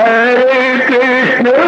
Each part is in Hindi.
Hare Krishna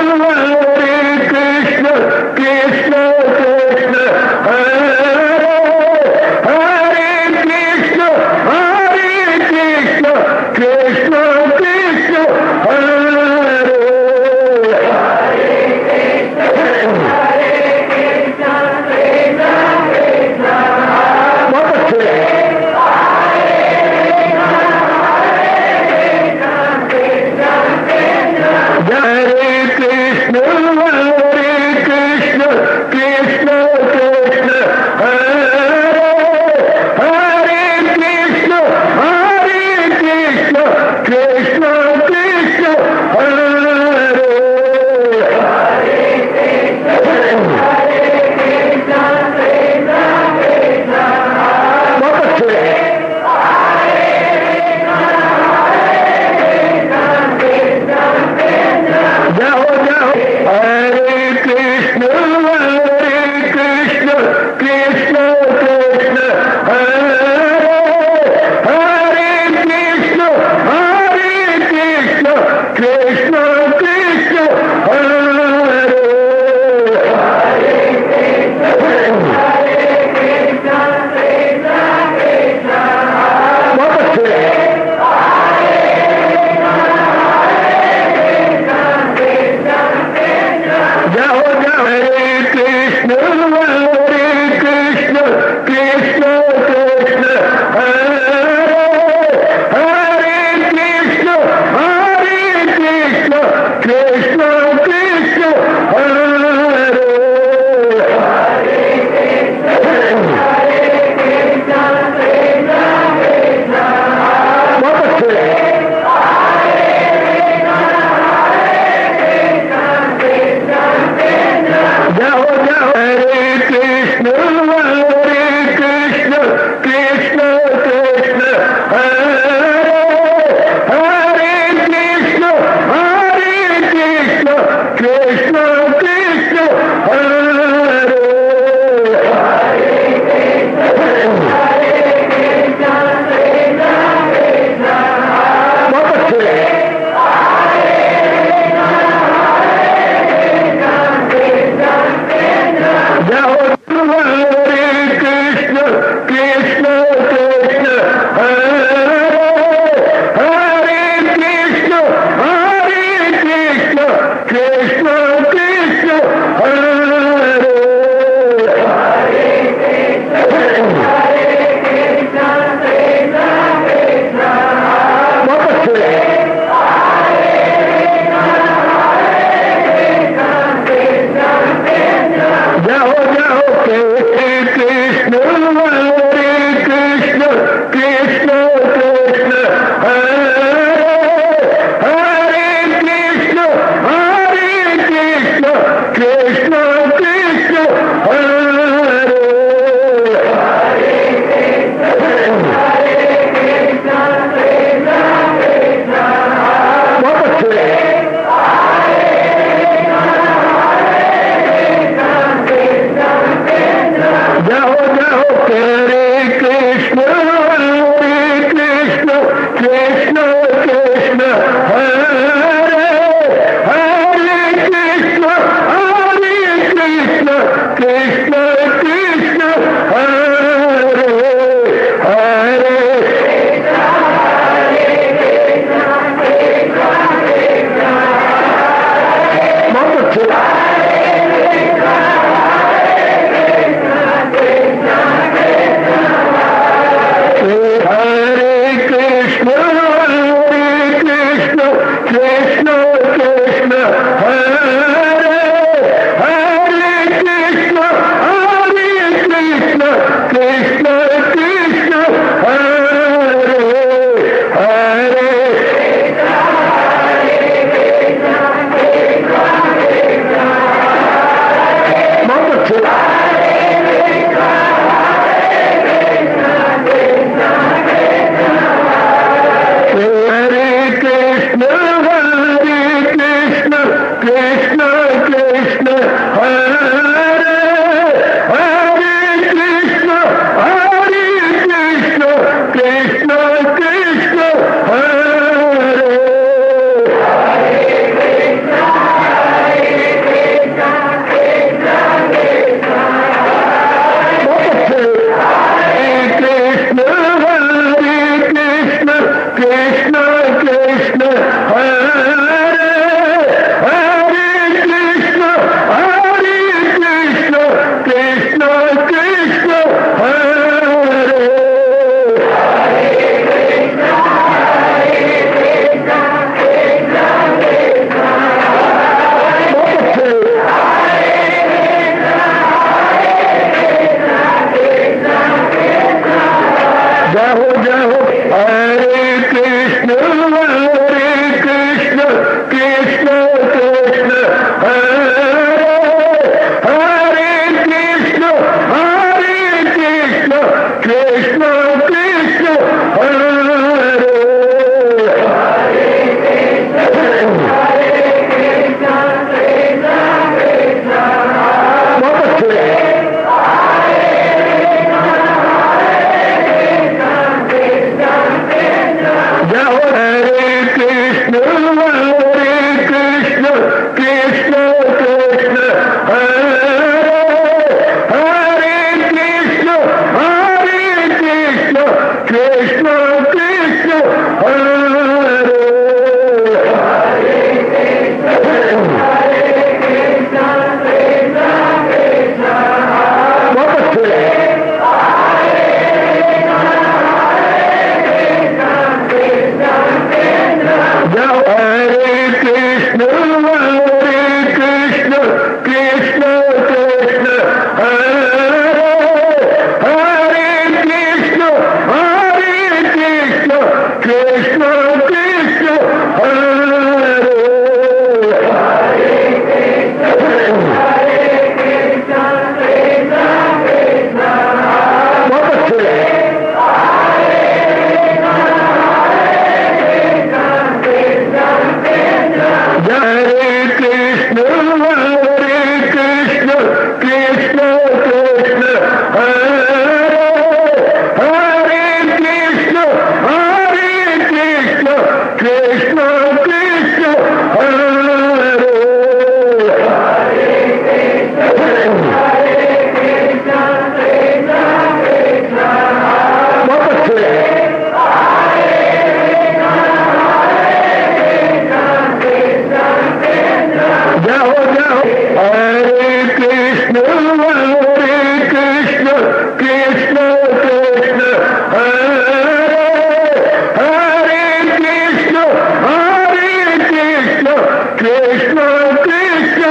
कृष्ण कृष्ण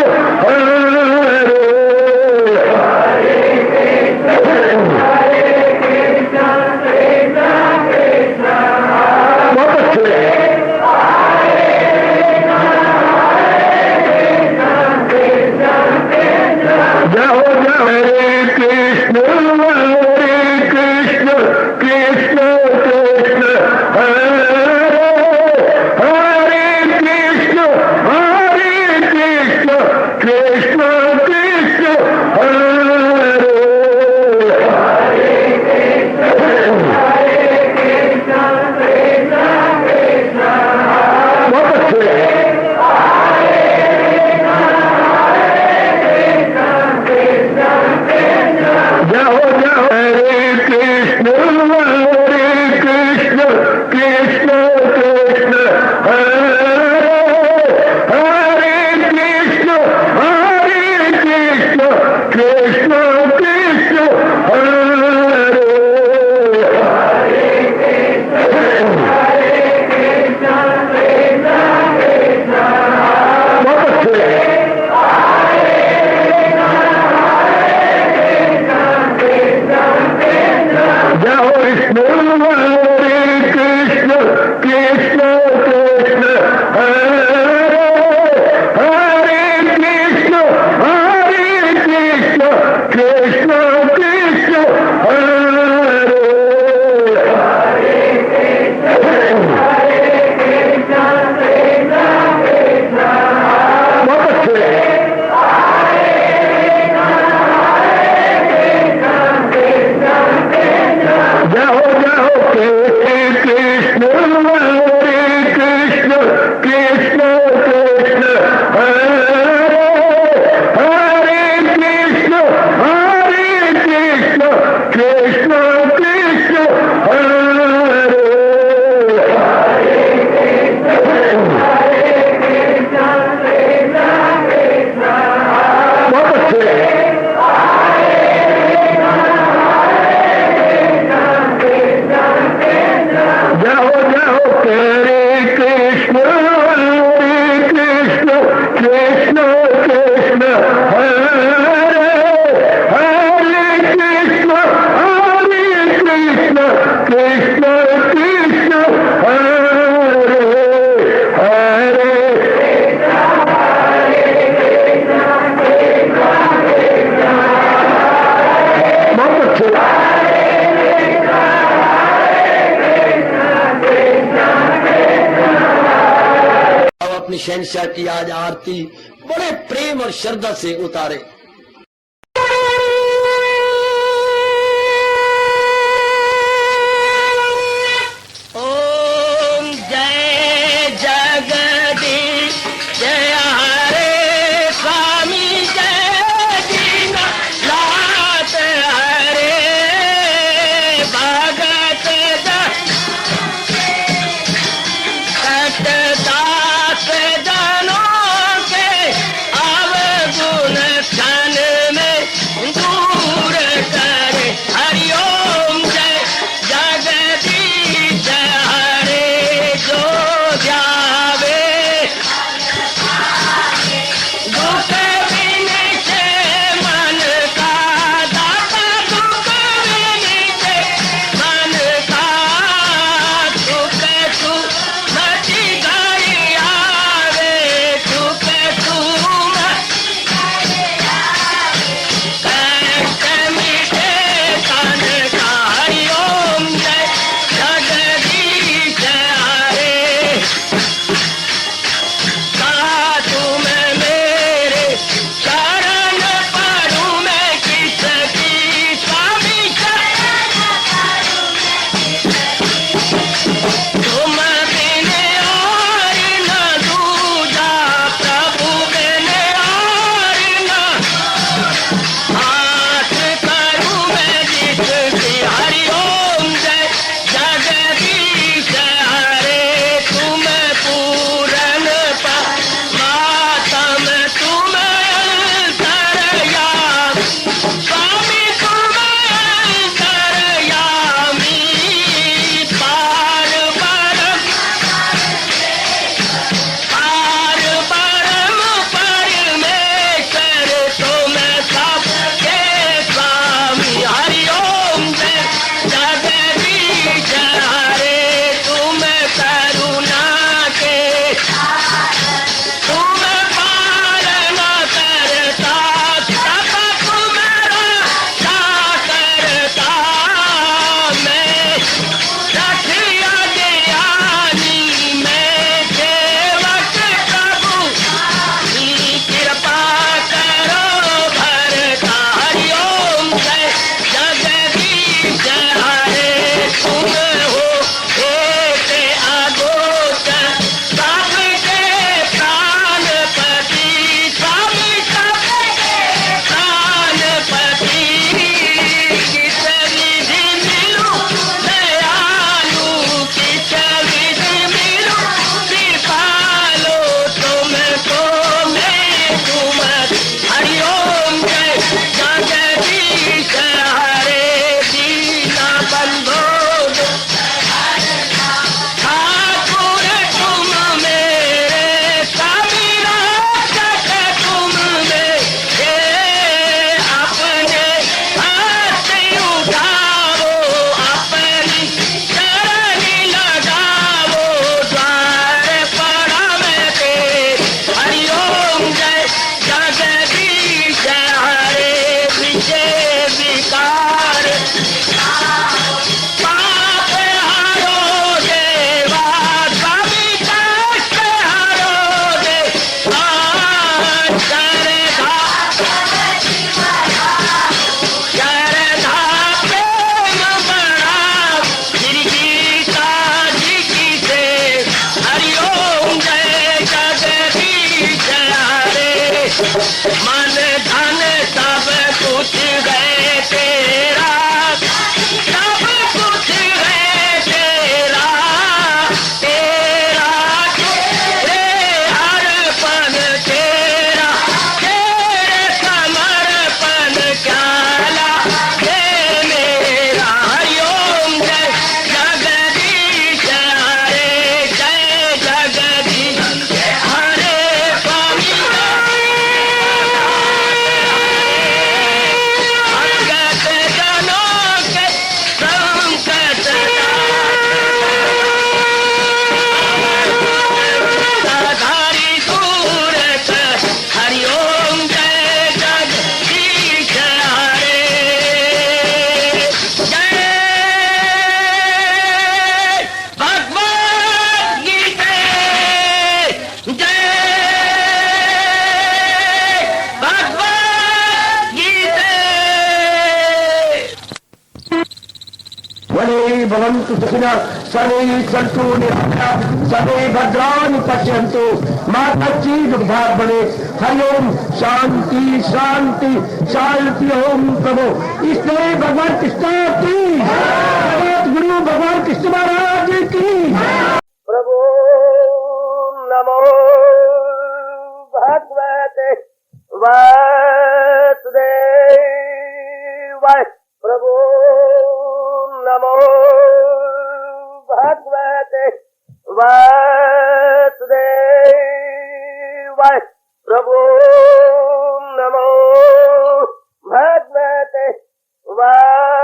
हरे जाओ जाओ हरे कृष्ण कृष्ण कृष्ण हरे हरे कृष्ण कृष्ण कृष्ण हरे बहुत अच्छे जाओ जाओ हरे कृष्ण कृष्ण कृष्ण हरे हरे कृष्ण कृष्ण कृष्ण हरे बहुत अच्छे जाओ विष्णु हरे कृष्ण कृष्ण हरे हरे कृष्ण कृष्ण कृष्ण हरे बहुत अच्छे जाओ जाओ कृष्ण हरे कृष्ण कृष्ण हरे हरे कृष्ण कृष्ण कृष्ण हरे बहुत अच्छे जाओ जाओ हरे कृष्ण कृष्ण हरे हरे कृष्ण कृष्ण कृष्ण हरे हरे बहुत अच्छे अपनी शहंशाह की आज आरती बड़े प्रेम और श्रद्धा से उतारे। ओम जय जगदीश जय हरे स्वामी जय दीनानाथ हरे भगत दास जनों के अवगुण मन धन सब कुछ है तेरा, सब कुछ है तेरा, तेरा तेरे हर पल तेरा, तेरे समर्पण क्या हे मेरा। हरिओम जय जगदीश हरे, जय जगदीश हरे स्वामी भगत जनों के संकट साधारी दूर कर। हरिओम जय जगदीश हरे, जय भगवद गीता, जय भगवद गीता। वने भवन्तु सुखिनः सर्वे सन्तु निरामयाः सर्वे भद्राणि पश्यन्तु मा कश्चित् दुर्भाग् भवेत्। हरि ओम शांति शांति शांति। ओम प्रभु इसलिए भगवान कृष्ण की जगत गुरु भगवान कृष्ण महाराज की प्रभु नमो भगवते वासुदेवाय। प्रभु नमो भगवते वासुदेवाय। प्रभु नमो भगवते वासुदेवाय।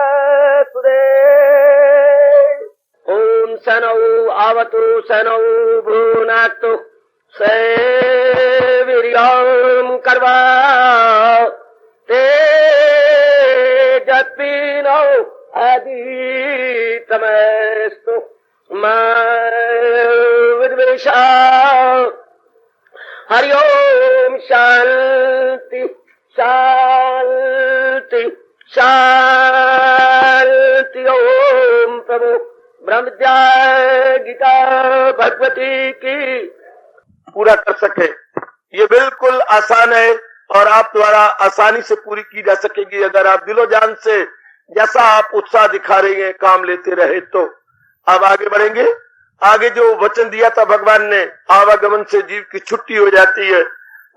ओम सनौ आवतु सनौ भुनाक्तु सेवीर्यं कर्वा तेजस्विनो अधीतमस्तु मा विद्वेषा। हरि ओम शांति शांति शांति। ओम प्रभु ब्रह्म विद्या गीता भगवती की पूरा कर सके। ये बिल्कुल आसान है और आप द्वारा आसानी से पूरी की जा सकेगी अगर आप दिलो जान से जैसा आप उत्साह दिखा रहे हैं काम लेते रहे तो। अब आगे बढ़ेंगे। आगे जो वचन दिया था भगवान ने, आवागमन से जीव की छुट्टी हो जाती है,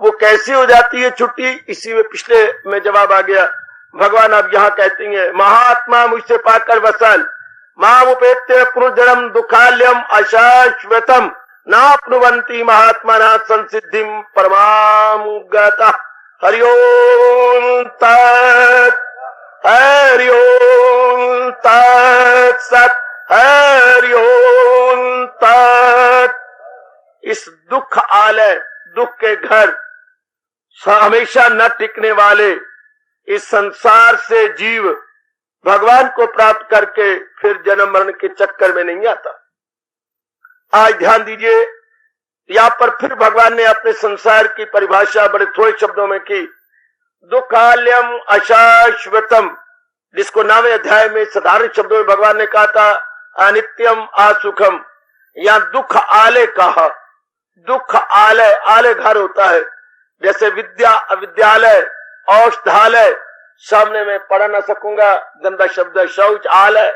वो कैसे हो जाती है छुट्टी, इसी में पिछले में जवाब आ गया। भगवान अब यहाँ कहते हैं, महात्मा मुझसे पाकर वसल मामुपेत्य पुनर्जन्म दुखाल्यम अशाश्वतम नाप्नुवन्ति महात्मा ना संसिद्धिम परमाम गता। हरि ओम तत् हरि ओम तत् सत् हरि ओम तत्। इस दुख आलय, दुख के घर, हमेशा न टिकने वाले इस संसार से जीव भगवान को प्राप्त करके फिर जन्म मरण के चक्कर में नहीं आता। आज ध्यान दीजिए, यहाँ पर फिर भगवान ने अपने संसार की परिभाषा बड़े थोड़े शब्दों में की। दुखाल्यम अशाश्वतम, जिसको 9वें अध्याय में साधारण शब्दों में भगवान ने कहा था अनित्यम असुखम, यहाँ दुख आलय कहा। दुख आलय, आलय घर होता है, जैसे विद्यालय, औषधालय, सामने में पढ़ ना सकूंगा, गंदा शब्द है शौच आलय।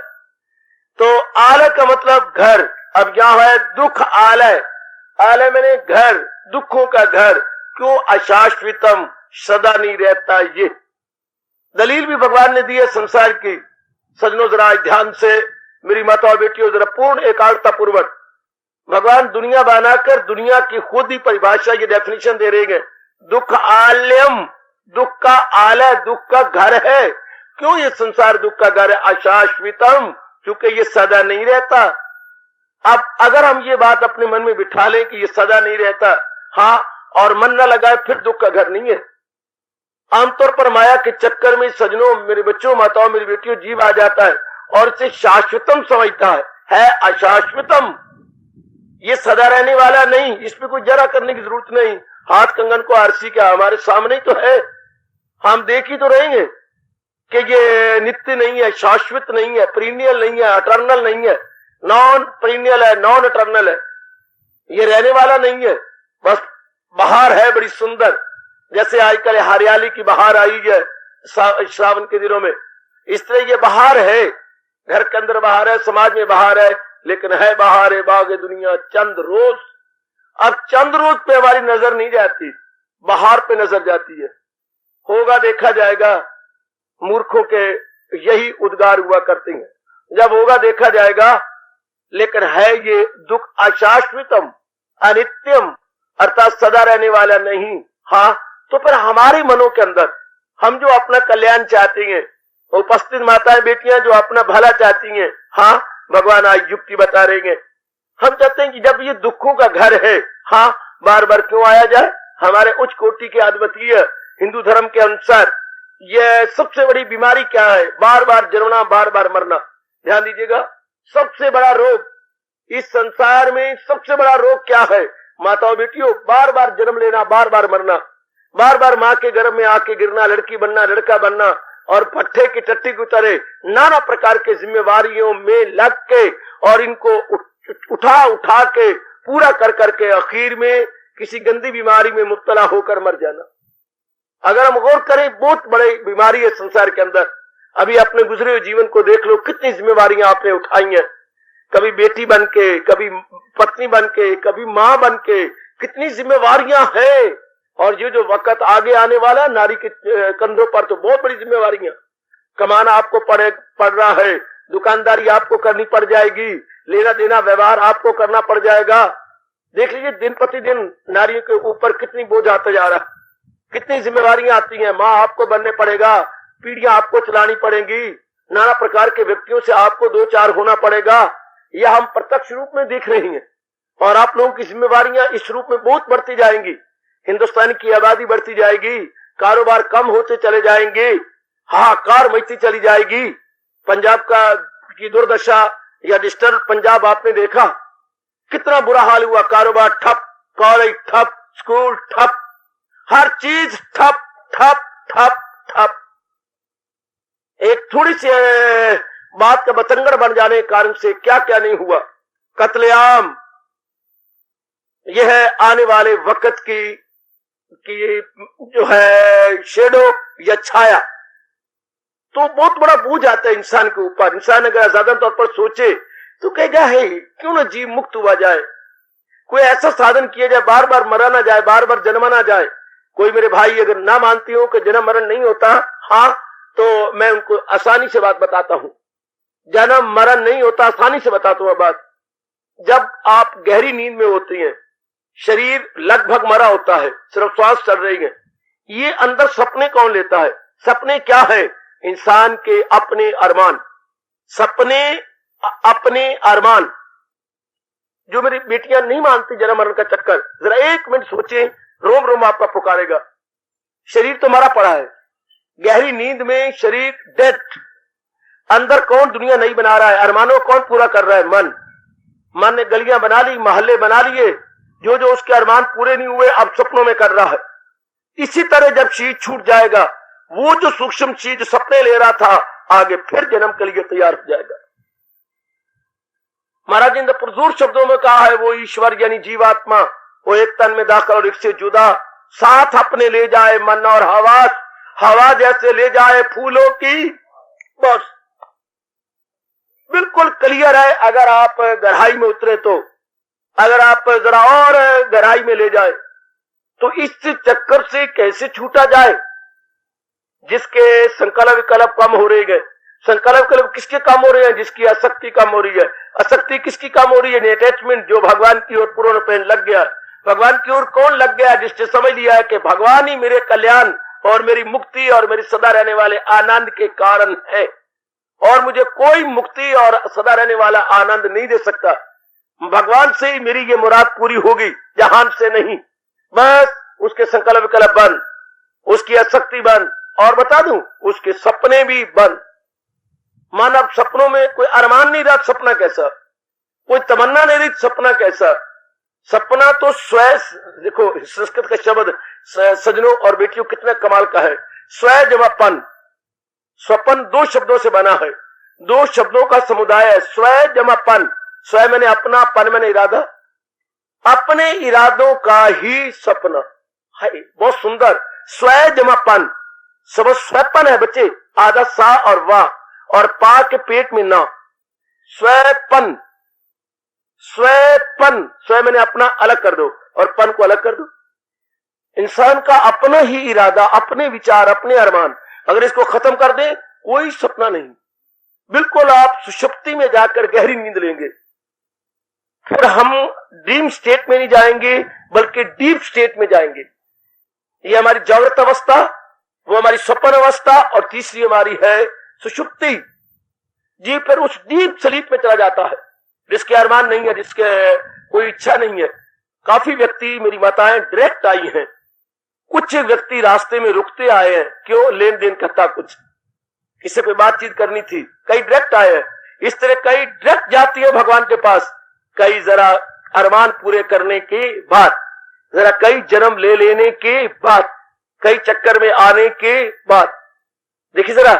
तो आलय का मतलब घर। अब यहाँ है दुख आलय, आलय मैंने घर, दुखों का घर। क्यों? अशाश्वतम, सदा नहीं रहता। ये दलील भी भगवान ने दी है संसार की। सजनों जरा ध्यान से, मेरी माता और बेटियों जरा पूर्ण एकाग्रता पूर्वक, भगवान दुनिया बनाकर दुनिया की खुद ही परिभाषा, ये डेफिनेशन दे रहे हैं। दुख आल्यम, दुख का आलय, दुख का घर है। क्यों ये संसार दुख का घर है? अशाश्वतम, क्योंकि ये सदा नहीं रहता। अब अगर हम ये बात अपने मन में बिठा लें कि ये सदा नहीं रहता, हाँ, और मन न लगाए, फिर दुख का घर नहीं है। आमतौर पर माया के चक्कर में सजनों, मेरे बच्चों, माताओं, मेरी बेटियों, जीव आ जाता है और इसे शाश्वतम समझता है अशाश्वतम। ये सदा रहने वाला नहीं, इसमें कोई जरा करने की जरूरत नहीं। हाथ कंगन को आरसी क्या, हमारे सामने ही तो है, हम देख ही तो रहेंगे कि ये नित्य नहीं है, शाश्वत नहीं है, पीरियड नहीं है, अटर्नल नहीं है, नॉन पीरियड है, नॉन अटर्नल है। ये रहने वाला नहीं है, बस बाहर है बड़ी सुंदर, जैसे आजकल हरियाली की बहार आई है श्रावण के दिनों में, इस तरह ये बहार है, घर के अंदर बहार है, समाज में बहार है, लेकिन है बहार है बाग दुनिया चंद रोज। अब चंद रोज पे हमारी नजर नहीं जाती, बहार पे नजर जाती है। होगा देखा जाएगा, मूर्खों के यही उद्गार हुआ करते हैं, जब होगा देखा जाएगा। लेकिन है ये दुख अशाश्वतम अनित्यम, अर्थात सदा रहने वाला नहीं। हाँ, तो फिर हमारे मनों के अंदर हम जो अपना कल्याण चाहती हैं, उपस्थित माताएं बेटियां जो अपना भला चाहती हैं, हाँ भगवान आज युक्ति बता रहे हैं। हम चाहते हैं कि जब ये दुखों का घर है, हाँ बार बार क्यों आया जाए। हमारे उच्च कोटि के अद्वितीय हिंदू धर्म के अनुसार यह सबसे बड़ी बीमारी क्या है? बार बार जन्मना, बार बार मरना। ध्यान दीजिएगा, सबसे बड़ा रोग इस संसार में, सबसे बड़ा रोग क्या है माताओं बेटियों? बार बार जन्म लेना, बार बार मरना, बार बार माँ के गर्भ में आके गिरना, लड़की बनना, लड़का बनना, और पट्टे की टट्टी की तरह नाना प्रकार के जिम्मेवारियों में लग के और इनको उठा उठा के पूरा कर करके आखिर में किसी गंदी बीमारी में मुब्तला होकर मर जाना। अगर हम गौर करें, बहुत बड़ी बीमारी है संसार के अंदर। अभी अपने गुजरे हुए जीवन को देख लो, कितनी जिम्मेवारियां आपने उठाई हैं, कभी बेटी बन के, कभी पत्नी बन के, कभी माँ बन के, कितनी जिम्मेवारियां हैं। और ये जो वक्त आगे आने वाला, नारी के कंधों पर तो बहुत बड़ी जिम्मेवारियां। कमाना आपको पड़ रहा है, दुकानदारी आपको करनी पड़ जाएगी, लेना देना व्यवहार आपको करना पड़ जाएगा। देख लीजिए दिन प्रतिदिन नारियों के ऊपर कितनी बोझ आता जा रहा है, कितनी जिम्मेवारियां आती हैं। माँ आपको बनने पड़ेगा, पीढ़ियां आपको चलानी पड़ेंगी, नाना प्रकार के व्यक्तियों से आपको दो चार होना पड़ेगा। यह हम प्रत्यक्ष रूप में देख रहे हैं। और आप लोगों की जिम्मेवारियां इस रूप में बहुत बढ़ती जाएंगी। हिंदुस्तान की आबादी बढ़ती जाएगी, कारोबार कम होते चले जाएंगे, हाहाकार मचती चली जाएगी। पंजाब की दुर्दशा या डिस्टर्ब पंजाब आपने देखा, कितना बुरा हाल हुआ। कारोबार ठप, कॉलेज ठप, स्कूल ठप, हर चीज ठप ठप ठप ठप। एक थोड़ी सी बात का बतंगड़ बन जाने के कारण से क्या क्या नहीं हुआ। कत्लेआम, यह है आने वाले वक्त की जो है शेडो या छाया। तो बहुत बड़ा बोझ आता है इंसान के ऊपर। इंसान अगर ज्यादा तौर पर सोचे तो कहेगा है क्यों ना जीव मुक्त हुआ जाए, कोई ऐसा साधन किया जाए, बार बार मरा ना जाए, बार बार जन्मा ना जाए। कोई मेरे भाई अगर ना मानती हो कि जन्म मरण नहीं होता, हाँ, तो मैं उनको आसानी से बात बताता हूं। जन्म मरण नहीं होता, आसानी से बताता हूं बात। जब आप गहरी नींद में होती हैं, शरीर लगभग मरा होता है, सिर्फ श्वास चल रही है। ये अंदर सपने कौन लेता है? सपने क्या है? इंसान के अपने अरमान, सपने अपने अरमान। जो मेरी बेटियां नहीं मानती जन्म मरण का चक्कर, जरा एक मिनट सोचें, रोम रोम आपका पुकारेगा। शरीर तो मरा पड़ा है, गहरी नींद में शरीर डेड। अंदर कौन दुनिया नहीं बना रहा है? अरमानों कौन पूरा कर रहा है? मन। मन ने गलियां बना ली, मोहल्ले बना लिए, जो जो उसके अरमान पूरे नहीं हुए अब सपनों में कर रहा है। इसी तरह जब शरीर छूट जाएगा, वो जो सूक्ष्म चीज सपने ले रहा था, आगे फिर जन्म के लिए तैयार हो जाएगा। महाराज ने पुरजोर शब्दों में कहा है, वो ईश्वर यानी जीवात्मा, वो एक तन में दाखिल और एक से जुदा, साथ अपने ले जाए मन और हवा जैसे ले जाए फूलों की। बस बिल्कुल क्लियर है। अगर आप गहराई में उतरे तो, अगर आप जरा और गहराई में ले जाए तो इस चक्कर से कैसे छूटा जाए? जिसके संकल्प विकल्प कम हो रहे हैं। संकल्प विकल्प किसके कम हो रहे हैं? जिसकी आसक्ति कम हो रही है। आसक्ति किसकी कम हो रही है? अटैचमेंट, जो भगवान की ओर पूर्ण रूपेण लग गया। भगवान की ओर कौन लग गया? जिसने समझ लिया है कि भगवान ही मेरे कल्याण और मेरी मुक्ति और मेरी सदा रहने वाले आनंद के कारण है, और मुझे कोई मुक्ति और सदा रहने वाला आनंद नहीं दे सकता। भगवान से ही मेरी ये मुराद पूरी होगी, जहान से नहीं। बस उसके संकल्प विकल्प बंद, उसकी आसक्ति बंद, और बता दूं उसके सपने भी बंद। मानव सपनों में कोई अरमान नहीं रहा, सपना कैसा? कोई तमन्ना नहीं रही, सपना कैसा? सपना तो स्वयं, देखो संस्कृत का शब्द सजनों और बेटियों कितना कमाल का है। स्वयं जमापन, स्वपन दो शब्दों से बना है, दो शब्दों का समुदाय है। स्वयं जमापन, स्वयं मैंने अपना, पन मैंने इरादा, अपने इरादों का ही सपना है। बहुत सुंदर। स्व जमा पन, सब स्वपन है बच्चे, आधा सा और वाह, और पा के पेट में ना, स्वपन, स्वपन, स्व मैंने अपना अलग कर दो और पन को अलग कर दो। इंसान का अपना ही इरादा, अपने विचार, अपने अरमान, अगर इसको खत्म कर दे कोई सपना नहीं, बिल्कुल आप सुषुप्ति में जाकर गहरी नींद लेंगे। फिर हम ड्रीम स्टेट में नहीं जाएंगे बल्कि डीप स्टेट में जाएंगे। ये हमारी जागृत अवस्था, वो हमारी स्वप्न अवस्था, और तीसरी हमारी है सुषुप्ति जी। फिर उस डीप स्लीप में चला जाता है जिसके अरमान नहीं है, जिसके कोई इच्छा नहीं है। काफी व्यक्ति, मेरी माताएं डायरेक्ट आई हैं, कुछ व्यक्ति रास्ते में रुकते आए हैं, क्यों, लेन देन करता, कुछ किसी पे बातचीत करनी थी, कई डायरेक्ट आए हैं। इस तरह कई डायरेक्ट जाती है भगवान के पास, कई जरा अरमान पूरे करने के बाद, जरा कई जन्म ले लेने के बाद, कई चक्कर में आने के बाद। देखिए जरा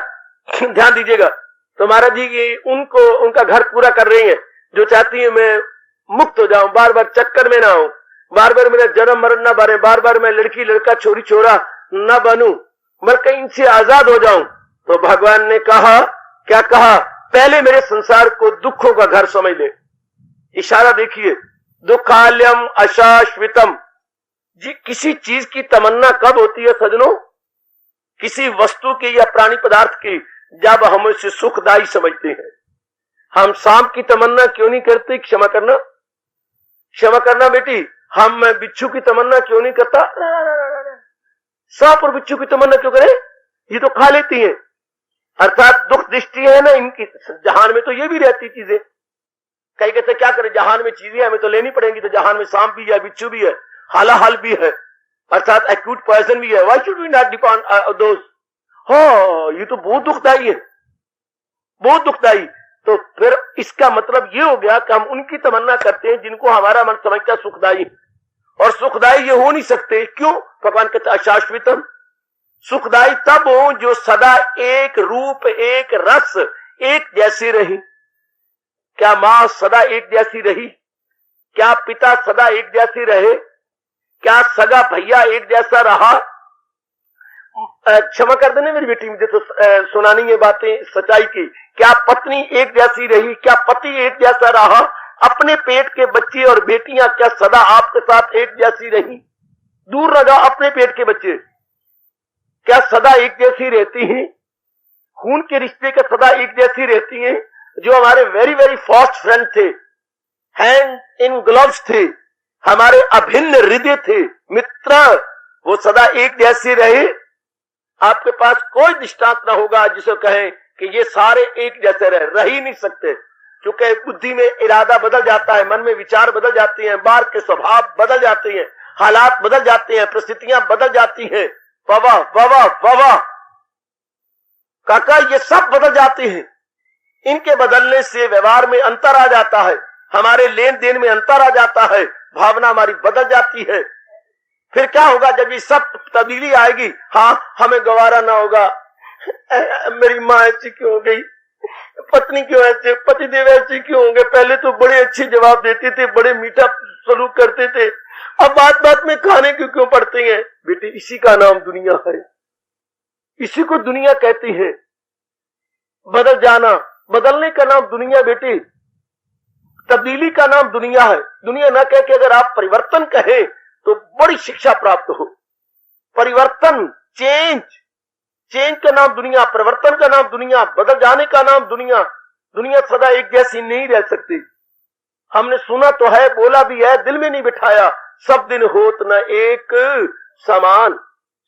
ध्यान दीजिएगा, तो महाराज जी ये उनका घर पूरा कर रही है, जो चाहती है मैं मुक्त हो जाऊं, बार बार चक्कर में ना हूं, बार बार मेरा जन्म मरण ना बने, बार बार मैं लड़की लड़का छोरी छोरा ना बनूं, मैं कहीं इनसे आजाद हो जाऊं। तो भगवान ने कहा, क्या कहा, पहले मेरे संसार को दुखों का घर समझ ले। इशारा देखिए, दुखाल्यम अशाश्वितम जी। किसी चीज की तमन्ना कब होती है सजनों, किसी वस्तु की या प्राणी पदार्थ की, जब हम उसे सुखदायी समझते हैं। हम सांप की तमन्ना क्यों नहीं करते, क्षमा करना, क्षमा करना बेटी, हम बिच्छू की तमन्ना क्यों नहीं करता, सांप और बिच्छू की तमन्ना क्यों करें, ये तो खा लेती हैं। अर्थात दुख दृष्टि है ना इनकी, जहान में तो ये भी रहती चीजें। कई कहते क्या करें, जहान में चीजें हमें तो लेनी पड़ेंगी, तो जहान में सांप भी है, बिच्छू भी है, हालाहाल भी है, अर्थात एक्यूट पॉइजन भी है। Why should we not depend those. हाँ, ये तो बहुत दुखदाई है, बहुत दुखदाई। तो फिर इसका मतलब ये हो गया कि हम उनकी तमन्ना करते हैं जिनको हमारा मन समझता है सुखदाई, और सुखदाई ये हो नहीं सकते। क्यों, भगवान कहते अशाश्वितम, सुखदाई तब हो जो सदा एक रूप, एक रस, एक जैसी रही। क्या मां सदा एक जैसी रही, क्या पिता सदा एक जैसी रहे, क्या सगा भैया एक जैसा रहा। क्षमा कर देना मेरी बेटी, मुझे तो सुनानी है बातें सच्चाई की। क्या पत्नी एक जैसी रही, क्या पति एक जैसा रहा, अपने पेट के बच्चे और बेटियां क्या सदा आपके साथ एक जैसी रही, दूर न जाओ, अपने पेट के बच्चे क्या सदा एक जैसी रहती हैं, खून के रिश्ते क्या सदा एक जैसी रहती हैं। जो हमारे वेरी वेरी फास्ट फ्रेंड थे, हैंड इन ग्लव्स थे, हमारे अभिन्न हृदय थे, मित्र, वो सदा एक जैसे रहे। आपके पास कोई दृष्टांत ना होगा जिसे कहें कि ये सारे एक जैसे रह ही नहीं सकते, क्योंकि बुद्धि में इरादा बदल जाता है, मन में विचार बदल जाते हैं, बाहर के स्वभाव बदल जाते हैं, हालात बदल जाते हैं, परिस्थितियां बदल जाती हैं। वाह वाह वाह काका, ये सब बदल जाते हैं। इनके बदलने से व्यवहार में अंतर आ जाता है, हमारे लेन देन में अंतर आ जाता है, भावना हमारी बदल जाती है। फिर क्या होगा जब ये सब तब्दीली आएगी, हाँ हमें गवारा ना होगा, मेरी माँ ऐसी क्यों हो गई, पत्नी क्यों ऐसे, पतिदेव ऐसे क्यों होंगे, पहले तो बड़े अच्छे जवाब देते थे, बड़े मीठा सलूक करते थे, अब बात बात में खाने क्यों पड़ते हैं। बेटे इसी का नाम दुनिया है, इसी को दुनिया कहती है। बदल जाना, बदलने का नाम दुनिया बेटे, तब्दीली का नाम दुनिया है। दुनिया ना कह के अगर आप परिवर्तन कहें तो बड़ी शिक्षा प्राप्त हो। परिवर्तन, चेंज, चेंज का नाम दुनिया, परिवर्तन का नाम दुनिया, बदल जाने का नाम दुनिया। दुनिया सदा एक जैसी नहीं रह सकती। हमने सुना तो है, बोला भी है, दिल में नहीं बिठाया, सब दिन होत न एक समान।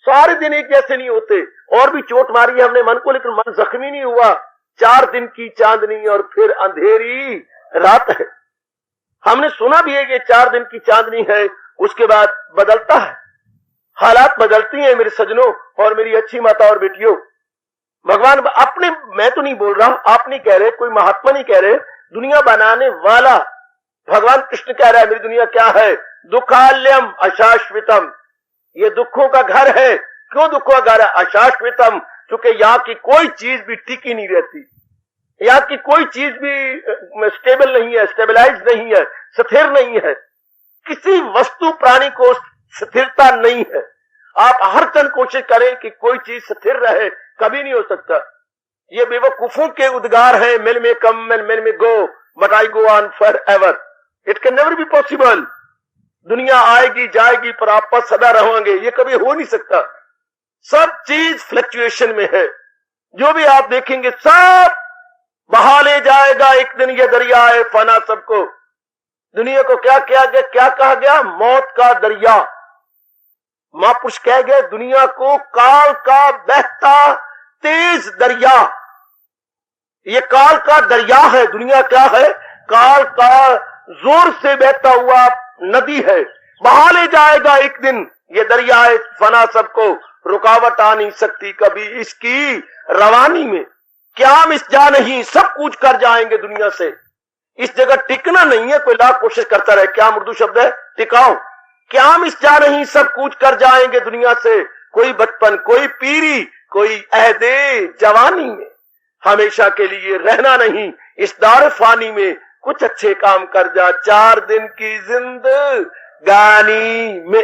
सारे दिन एक जैसे नहीं होते। और भी चोट मारी है हमने मन को, लेकिन मन जख्मी नहीं हुआ। 4 दिन की चांदनी और फिर अंधेरी रात है। हमने सुना भी है कि 4 दिन की चांदनी है, उसके बाद बदलता है, हालात बदलती हैं मेरे सजनों और मेरी अच्छी माता और बेटियों। भगवान अपने, मैं तो नहीं बोल रहा, आप नहीं कह रहे, कोई महात्मा नहीं कह रहे, दुनिया बनाने वाला भगवान कृष्ण कह रहा है मेरी दुनिया क्या है, दुखाल्यम अशाश्वितम, ये दुखों का घर है। क्यों दुखों का घर है? अशाश्वितम, क्योंकि यहाँ की कोई चीज भी टिकी नहीं रहती, यहाँ की कोई चीज भी स्टेबल नहीं है, स्टेबलाइज नहीं है, स्थिर नहीं है। किसी वस्तु प्राणी को स्थिरता नहीं है। आप हर क्षण कोशिश करें कि कोई चीज स्थिर रहे, कभी नहीं हो सकता। ये बेवकूफों के उद्गार हैं, मिल में कम मिल में go but I go on for ever. It can never be possible. दुनिया आएगी जाएगी पर आप पर सदा रहेंगे, ये कभी हो नहीं सकता। सब चीज फ्लक्चुएशन में है। जो भी आप देखेंगे सब बहा ले जाएगा एक दिन ये दरिया है फना सबको। दुनिया को क्या किया गया, क्या कहा गया? मौत का दरिया। महापुरुष कह गए दुनिया को काल का बहता तेज दरिया। ये काल का दरिया है। दुनिया क्या है? काल का जोर से बहता हुआ नदी है। बहा ले जाएगा एक दिन ये दरिया है फना सबको। रुकावट आ नहीं सकती कभी इसकी रवानी में। क्या हम इस जा नहीं, सब कुछ कर जाएंगे दुनिया से। इस जगह टिकना नहीं है, कोई लाख कोशिश करता रहे। क्या उर्दू शब्द है? टिकाओ। क्या हम इस जा नहीं, सब कुछ कर जाएंगे दुनिया से। कोई बचपन, कोई पीरी, कोई अहदे जवानी में। हमेशा के लिए रहना नहीं इस दार फानी में। कुछ अच्छे काम कर जा 4 दिन की जिंदगानी में।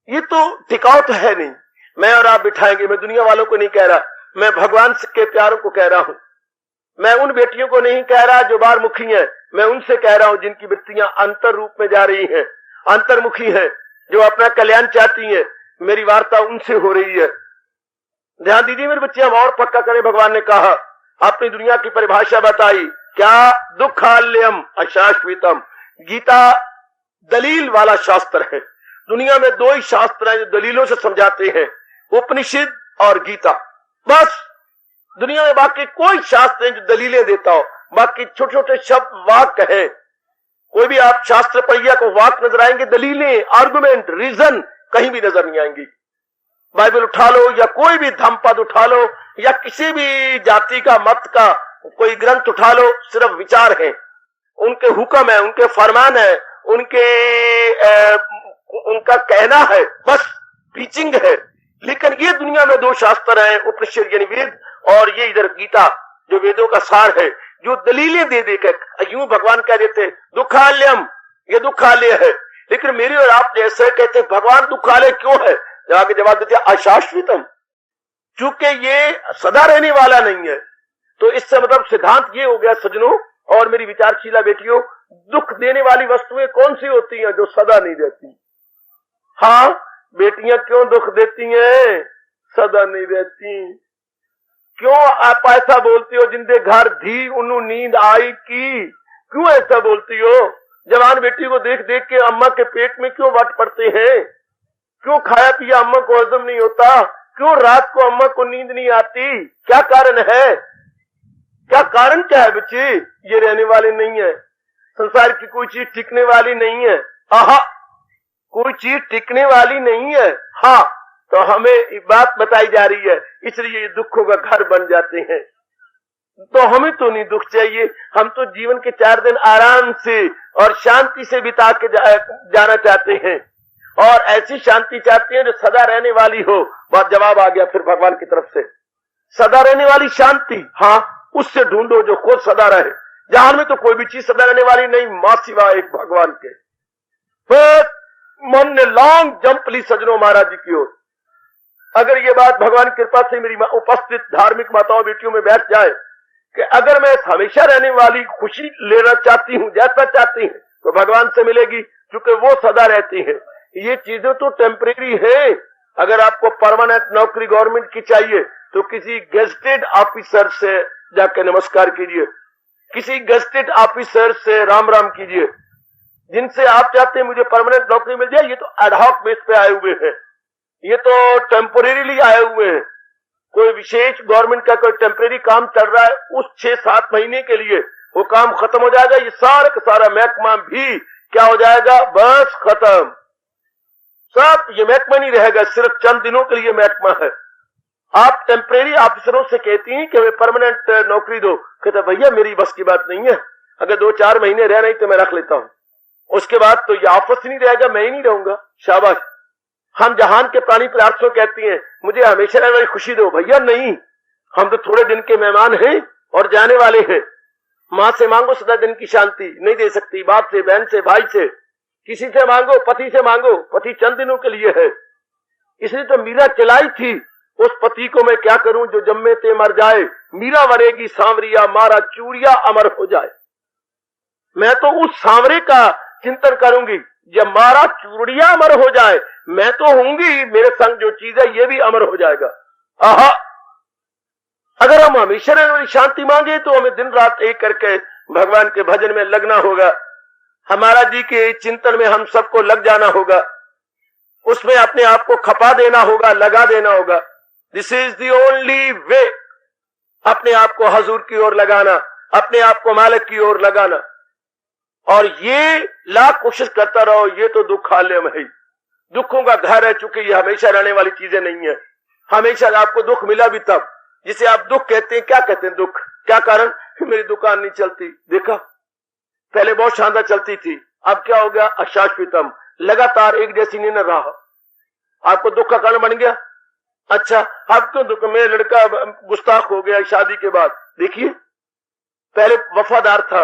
ये तो टिकाऊ तो है नहीं। मैं और आप बिठाएंगे। मैं दुनिया वालों को नहीं कह रहा, मैं भगवान के प्यारों को कह रहा हूं। मैं उन बेटियों को नहीं कह रहा जो बाहरमुखी हैं, मैं उनसे कह रहा हूं जिनकी वृत्तियां अंतर रूप में जा रही हैं, अंतर्मुखी हैं, जो अपना कल्याण चाहती हैं। मेरी वार्ता उनसे हो रही है। ध्यान दीजिए मेरे बच्चे, हम और पक्का करें। भगवान ने कहा, अपनी दुनिया की परिभाषा बताई, क्या? दुखाल्यम अशाश्वतम। गीता दलील वाला शास्त्र है। दुनिया में 2 ही शास्त्र हैं जो दलीलों से समझाते हैं, उपनिषद और गीता। बस दुनिया में बाकी कोई शास्त्र नहीं जो दलीलें देता हो। बाकी छोटे छोटे शब्द वाक्य है। कोई भी आप शास्त्र पढ़िए को वाक्य नजर आएंगे, दलीलें, आर्गुमेंट, रीजन कहीं भी नजर नहीं आएंगी। बाइबल उठा लो या कोई भी धम्मपद उठा लो या किसी भी जाति का मत का कोई ग्रंथ उठा लो, सिर्फ विचार है, उनके हुक्म है, उनके फरमान है, उनका कहना है, बस टीचिंग है। लेकिन ये दुनिया में 2 शास्त्र हैं, उपनिषद यानी वेद, और ये इधर गीता जो वेदों का सार है, जो दलीलें दे देकर यूं भगवान कह देते दुखालयम, ये दुखालय है। लेकिन मेरे और आप जैसे कहते भगवान दुखालय क्यों है? आगे जवाब देते अशाश्वतम, चूंकि ये सदा रहने वाला नहीं है। तो इससे मतलब सिद्धांत ये हो गया सज्जनों और मेरी विचारशीला बेटियों, दुख देने वाली वस्तुएं कौन सी होती हैं? जो सदा नहीं रहती। हाँ, बेटियां क्यों दुख देती हैं? सदा नहीं रहती। क्यों आप ऐसा बोलती हो? जिंदे घर धी उन्हें नींद आई की, क्यों ऐसा बोलती हो? जवान बेटी को देख देख के अम्मा के पेट में क्यों वट पड़ते हैं? क्यों खाया पिया अम्मा को हजम नहीं होता? क्यों रात को अम्मा को नींद नहीं आती? क्या कारण है? क्या कारण क्या है बच्चे? ये रहने वाले नहीं है। संसार की कोई चीज टिकने वाली नहीं है। आहा, कोई चीज टिकने वाली नहीं है। हाँ, तो हमें बात बताई जा रही है, इसलिए ये दुखों का घर बन जाते हैं। तो हमें तो नहीं दुख चाहिए। हम तो जीवन के 4 दिन आराम से और शांति से बिता के जाना चाहते हैं, और ऐसी शांति चाहते हैं जो सदा रहने वाली हो। बात जवाब आ गया फिर भगवान की तरफ से, सदा रहने वाली शांति, हाँ उससे ढूंढो जो खुद सदा रहे। जहां में तो कोई भी चीज सदा रहने वाली नहीं, मां सिवा एक भगवान के। फिर मन ने लॉन्ग जंप ली सजनों महाराज जी की ओर। अगर ये बात भगवान की कृपा से मेरी उपस्थित धार्मिक माताओं बेटियों में बैठ जाए कि अगर मैं हमेशा रहने वाली खुशी लेना चाहती हूं, जैसा चाहती हूं, तो भगवान से मिलेगी, क्योंकि वो सदा रहती है। ये चीजें तो टेम्परेरी है। अगर आपको परमानेंट नौकरी गवर्नमेंट की चाहिए तो किसी गेजेटेड ऑफिसर से जाकर नमस्कार कीजिए, किसी गेजेटेड ऑफिसर से राम राम कीजिए। जिनसे आप चाहते हैं मुझे परमानेंट नौकरी मिल जाए, ये तो एडहॉक बेस पे आए हुए हैं, ये तो टेम्पोरेरीली आए हुए हैं। कोई विशेष गवर्नमेंट का कोई टेम्परेरी काम चल रहा है, उस 6-7 महीने के लिए वो काम खत्म हो जाएगा। ये सारा का सारा महकमा भी क्या हो जाएगा? बस खत्म। सब ये महकमा नहीं रहेगा, सिर्फ चंद दिनों के लिए महकमा है। आप टेम्परेरी ऑफिसरों से कहती हैं कि हमें परमानेंट नौकरी दो, कहते भैया मेरी बस की बात नहीं है। अगर 2-4 महीने रह नहीं तो मैं रख लेता हूं, उसके बाद तो ये ऑफिस नहीं रहेगा, मैं ही नहीं रहूंगा। शाबाश। हम जहान के प्राणी पदार्थों कहती हैं मुझे हमेशा रहने वाली खुशी दो, भैया नहीं, हम तो थोड़े दिन के मेहमान हैं और जाने वाले हैं। मां से मांगो सदा दिन की शांति, नहीं दे सकती। बाप से, बहन से, भाई से, किसी से मांगो, पति से मांगो, पति चंद दिनों के लिए है। इसलिए तो मीरा चलाई थी, उस पति को मैं क्या करूं जो जम्मे ते मर जाए, मीरा वरेगी सांवरिया मारा चूड़िया अमर हो जाए। मैं तो उस सांवरे का चिंतन करूंगी जब मारा चूड़िया अमर हो जाए, मैं तो होंगी, मेरे संग जो चीज है ये भी अमर हो जाएगा। आहा, अगर हम हमेशा रहने वाली शांति मांगे तो हमें दिन रात एक करके भगवान के भजन में लगना होगा। हमारा जी के चिंतन में हम सबको लग जाना होगा, उसमें अपने आप को खपा देना होगा, लगा देना होगा। This is the only way, अपने आप को हजूर की ओर लगाना, अपने आप को मालिक की ओर लगाना। और ये लाख कोशिश करता रहो, ये तो दुखालय में है, दुखों का घर है, चूंकि ये हमेशा रहने वाली चीजें नहीं है। हमेशा आपको दुख मिला भी तब, जिसे आप दुख कहते हैं। क्या कहते हैं दुख? क्या कारण? मेरी दुकान नहीं चलती, देखा पहले बहुत शानदार चलती थी, अब क्या हो गया? अशाश्वतम, लगातार एक जैसी नहीं रहा, आपको दुख का कारण बन गया। अच्छा, अब क्यों दुख? मेरा लड़का गुस्ताख हो गया शादी के बाद। देखिए, पहले वफादार था,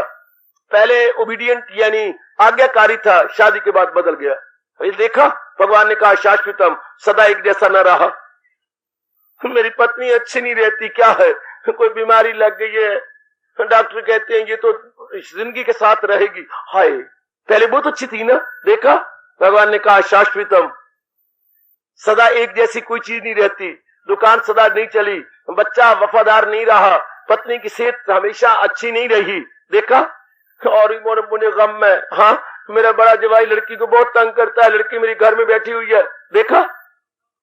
पहले ओबीडियंट यानी आज्ञाकारी था, शादी के बाद बदल गया। देखा, भगवान ने कहा शाश्वतम, सदा एक जैसा न रहा। मेरी पत्नी अच्छी नहीं रहती, क्या है? कोई बीमारी लग गई है, डॉक्टर कहते हैं ये तो जिंदगी के साथ रहेगी। हाय, पहले बहुत अच्छी थी ना। देखा, भगवान ने कहा शाश्वतम, सदा एक जैसी कोई चीज नहीं रहती, दुकान सदा नहीं चली, बच्चा वफादार नहीं रहा, पत्नी की सेहत हमेशा अच्छी नहीं रही। देखा, और मुझे गम में, हाँ मेरा बड़ा जवाई लड़की को बहुत तंग करता है, लड़की मेरी घर में बैठी हुई है। देखा,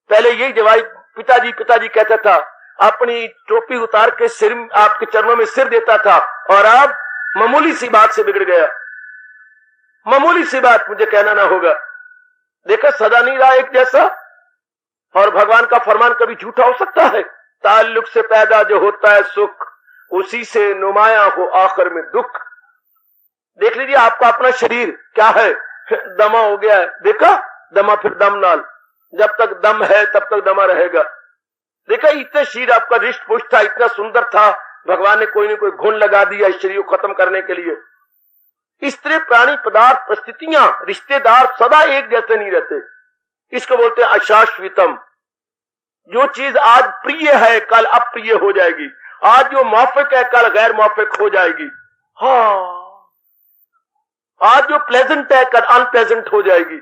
पहले यही जवाई पिताजी कहता था, अपनी टोपी उतार के सिर आपके चरणों में सिर देता था, और अब मामूली सी बात से बिगड़ गया। मामूली सी बात, मुझे कहना ना होगा। देखा, सदा नहीं रहा एक जैसा। और भगवान का फरमान कभी झूठा हो सकता है? ताल्लुक से पैदा जो होता है सुख, उसी से नुमाया हो आखिर में दुख। देख लीजिए, आपका अपना शरीर क्या है? दमा हो गया है। देखा, दमा फिर दम नाल, जब तक दम है तब तक दमा रहेगा। देखा, इतना शरीर आपका रिष्ट पुष्ट था, इतना सुंदर था, भगवान ने कोई न कोई घुन लगा दिया इस शरीर को खत्म करने के लिए। इस तरह प्राणी पदार्थ, परिस्थितियां, रिश्तेदार सदा एक जैसे नहीं रहते। इसको बोलते हैं अशाश्वतम। जो चीज आज प्रिय है कल अप्रिय हो जाएगी, आज जो मौफिक है कल गैर मौफिक हो जाएगी। हाँ, आज जो प्लेजेंट है कल अनप्लेजेंट हो जाएगी।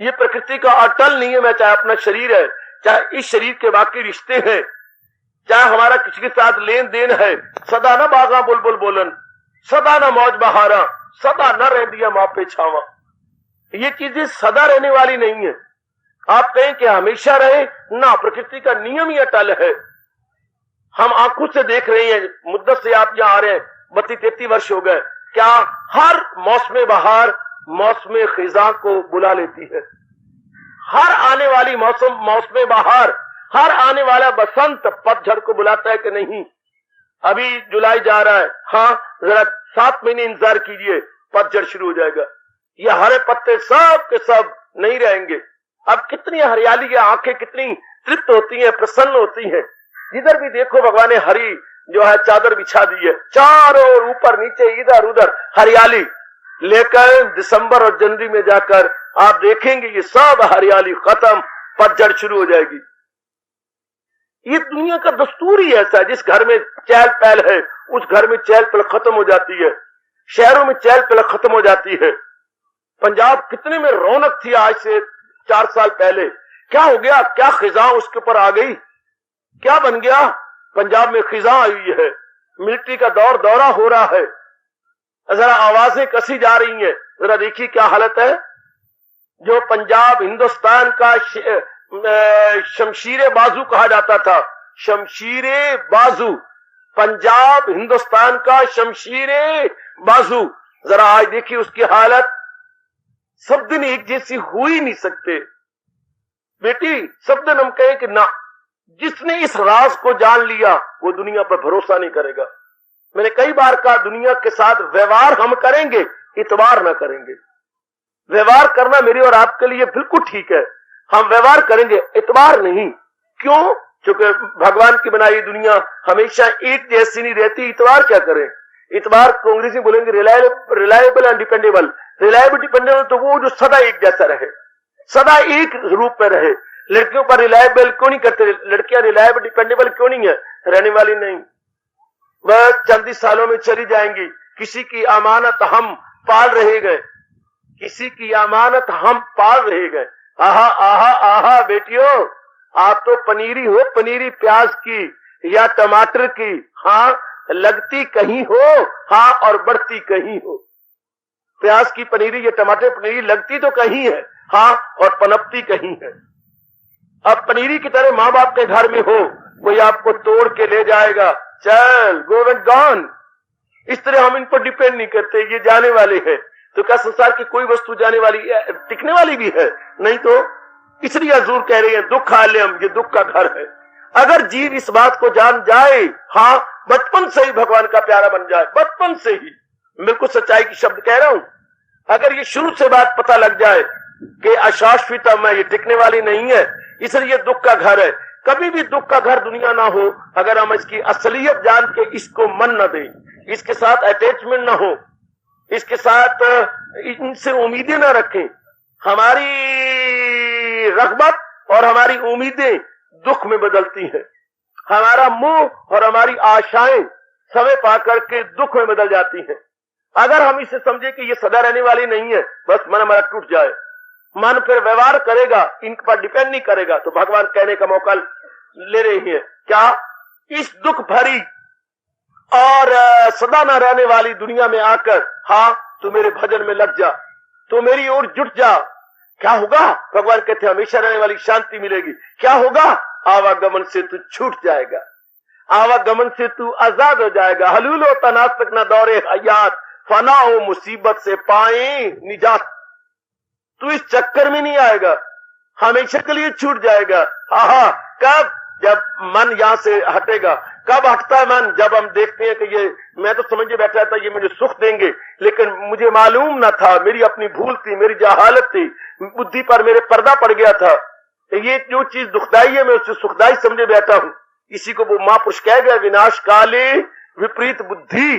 ये प्रकृति का अटल नियम है, चाहे अपना शरीर है, चाहे इस शरीर के बाकी रिश्ते हैं, चाहे हमारा किसी के साथ लेन देन है। सदा न बागा बुलबुल बोलन, सदा न मौज बहारा, सदा न रह दिया मापे छावा। ये चीजें सदा रहने वाली नहीं है। आप कहें कि हमेशा रहे ना, प्रकृति का नियम ही अटल है। हम आंखों से देख रहे हैं, मुद्दत से आप यहाँ आ रहे हैं, 32-33 वर्ष हो गए, क्या हर मौसम बहार मौसम खिजा को बुला लेती है? हर आने वाली मौसम बहार, हर आने वाला बसंत पतझड़ को बुलाता है कि नहीं? अभी जुलाई जा रहा है, हाँ जरा 7 महीने इंतजार कीजिए, पतझड़ शुरू हो जाएगा। ये हरे पत्ते सब के सब नहीं रहेंगे। अब कितनी हरियाली है, आंखें कितनी तृप्त होती हैं, प्रसन्न होती हैं। जिधर भी देखो भगवान ने हरी जो है चादर बिछा दी है, चारों ओर ऊपर नीचे इधर उधर हरियाली। लेकर दिसंबर और जनवरी में जाकर आप देखेंगे ये सब हरियाली खत्म, पतझड़ शुरू हो जाएगी। ये दुनिया का दस्तूर ही ऐसा है, जिस घर में चहल पहल है उस घर में चहल पहल खत्म हो जाती है, शहरों में चहल पहल खत्म हो जाती है। पंजाब कितने में रौनक थी आज से 4 साल पहले, क्या हो गया? क्या खिजा उसके ऊपर आ गई? क्या बन गया? पंजाब में खिजा आई है, मिलिट्री का दौरा हो रहा है, जरा आवाजें कसी जा रही हैं। जरा देखिए क्या हालत है। जो पंजाब हिंदुस्तान का शमशीरे बाजू कहा जाता था, शमशीरे बाजू, पंजाब हिंदुस्तान का शमशीरे बाजू, जरा आज देखिए उसकी हालत। सब दिन एक जैसी हो ही नहीं सकते बेटी। सब दिन हम कहें कि ना, जिसने इस राज को जान लिया वो दुनिया पर भरोसा नहीं करेगा। मैंने कई बार कहा, दुनिया के साथ व्यवहार हम करेंगे, इतबार ना करेंगे। व्यवहार करना मेरे और आपके लिए बिल्कुल ठीक है, हम व्यवहार करेंगे, इतबार नहीं। क्यों? क्योंकि भगवान की बनाई दुनिया हमेशा एक जैसी नहीं रहती। इतबार क्या करें? इतबार को अंग्रेजी बोलेंगे reliable and dependable. Reliable dependable तो वो जो सदा एक जैसा रहे, सदा एक रूप में रहे। लड़कियों पर रिलायबल क्यों नहीं करते? लड़कियां रिलायबल डिपेंडेबल क्यों नहीं है? रहने वाली नहीं, बस चंद ही सालों में चली जाएंगी। किसी की अमानत हम पाल रहे गए, किसी की अमानत हम पाल रहे गए। आहा आहा आहा बेटियों, आप तो पनीरी हो, पनीरी प्याज की या टमाटर की। हाँ, लगती कहीं हो, हाँ, और बढ़ती कहीं हो। प्याज की पनीरी या टमाटर पनीरी लगती तो कहीं है, हाँ, और पनपती कहीं है। अब पनीरी की तरह माँ बाप के घर में हो, कोई आपको तोड़ के ले जाएगा, चल गो एंड गॉन। इस तरह हम इन पर डिपेंड नहीं करते, ये जाने वाले हैं। तो क्या संसार की कोई वस्तु जाने वाली, टिकने वाली भी है? नहीं तो इसलिए हजूर कह रहे हैं दुख आलम, ये दुख का घर है। अगर जीव इस बात को जान जाए, हाँ, बचपन से ही भगवान का प्यारा बन जाए, बचपन से ही, बिल्कुल सच्चाई की शब्द कह रहा हूं, अगर ये शुरू से बात पता लग जाए कि अशाश्वतम है, ये टिकने वाली नहीं है, इसलिए दुख का घर है। कभी भी दुख का घर दुनिया ना हो अगर हम इसकी असलियत जान के इसको मन न दें, इसके साथ अटैचमेंट ना हो, इसके साथ इनसे उम्मीदें ना रखें। हमारी रग़बत और हमारी उम्मीदें दुख में बदलती हैं, हमारा मोह और हमारी आशाएं समय पाकर के दुख में बदल जाती हैं। अगर हम इसे समझे कि ये सदा रहने वाली नहीं है, बस मन हमारा टूट जाए, मन फिर व्यवहार करेगा, इन पर डिपेंड नहीं करेगा, तो भगवान कहने का मौका ले रही है क्या? इस दुख भरी और सदा न रहने वाली दुनिया में आकर, हाँ, तू मेरे भजन में लग जा, तू मेरी ओर जुट जा। क्या होगा? भगवान कहते हमेशा रहने वाली शांति मिलेगी। क्या होगा? आवागमन से तू छूट जाएगा, आवागमन से तू आजाद हो जाएगा। हलूलो तनास्तक न दौरे हयात, फना हो मुसीबत से पाए निजात। तू इस चक्कर में नहीं आएगा, हमेशा के लिए छूट जाएगा। हाँ, कब? जब मन यहां से हटेगा। कब हटता है मन? जब हम देखते हैं कि ये, मैं तो समझे बैठा था ये मुझे सुख देंगे, लेकिन मुझे मालूम न था, मेरी अपनी भूल थी, मेरी जहालत थी, बुद्धि पर मेरे पर्दा पड़ गया था। ये जो चीज दुखदाई है मैं उसे सुखदाई समझे बैठा हूं। इसी को वो महापुरुष कह गए, विनाश काले विपरीत बुद्धि।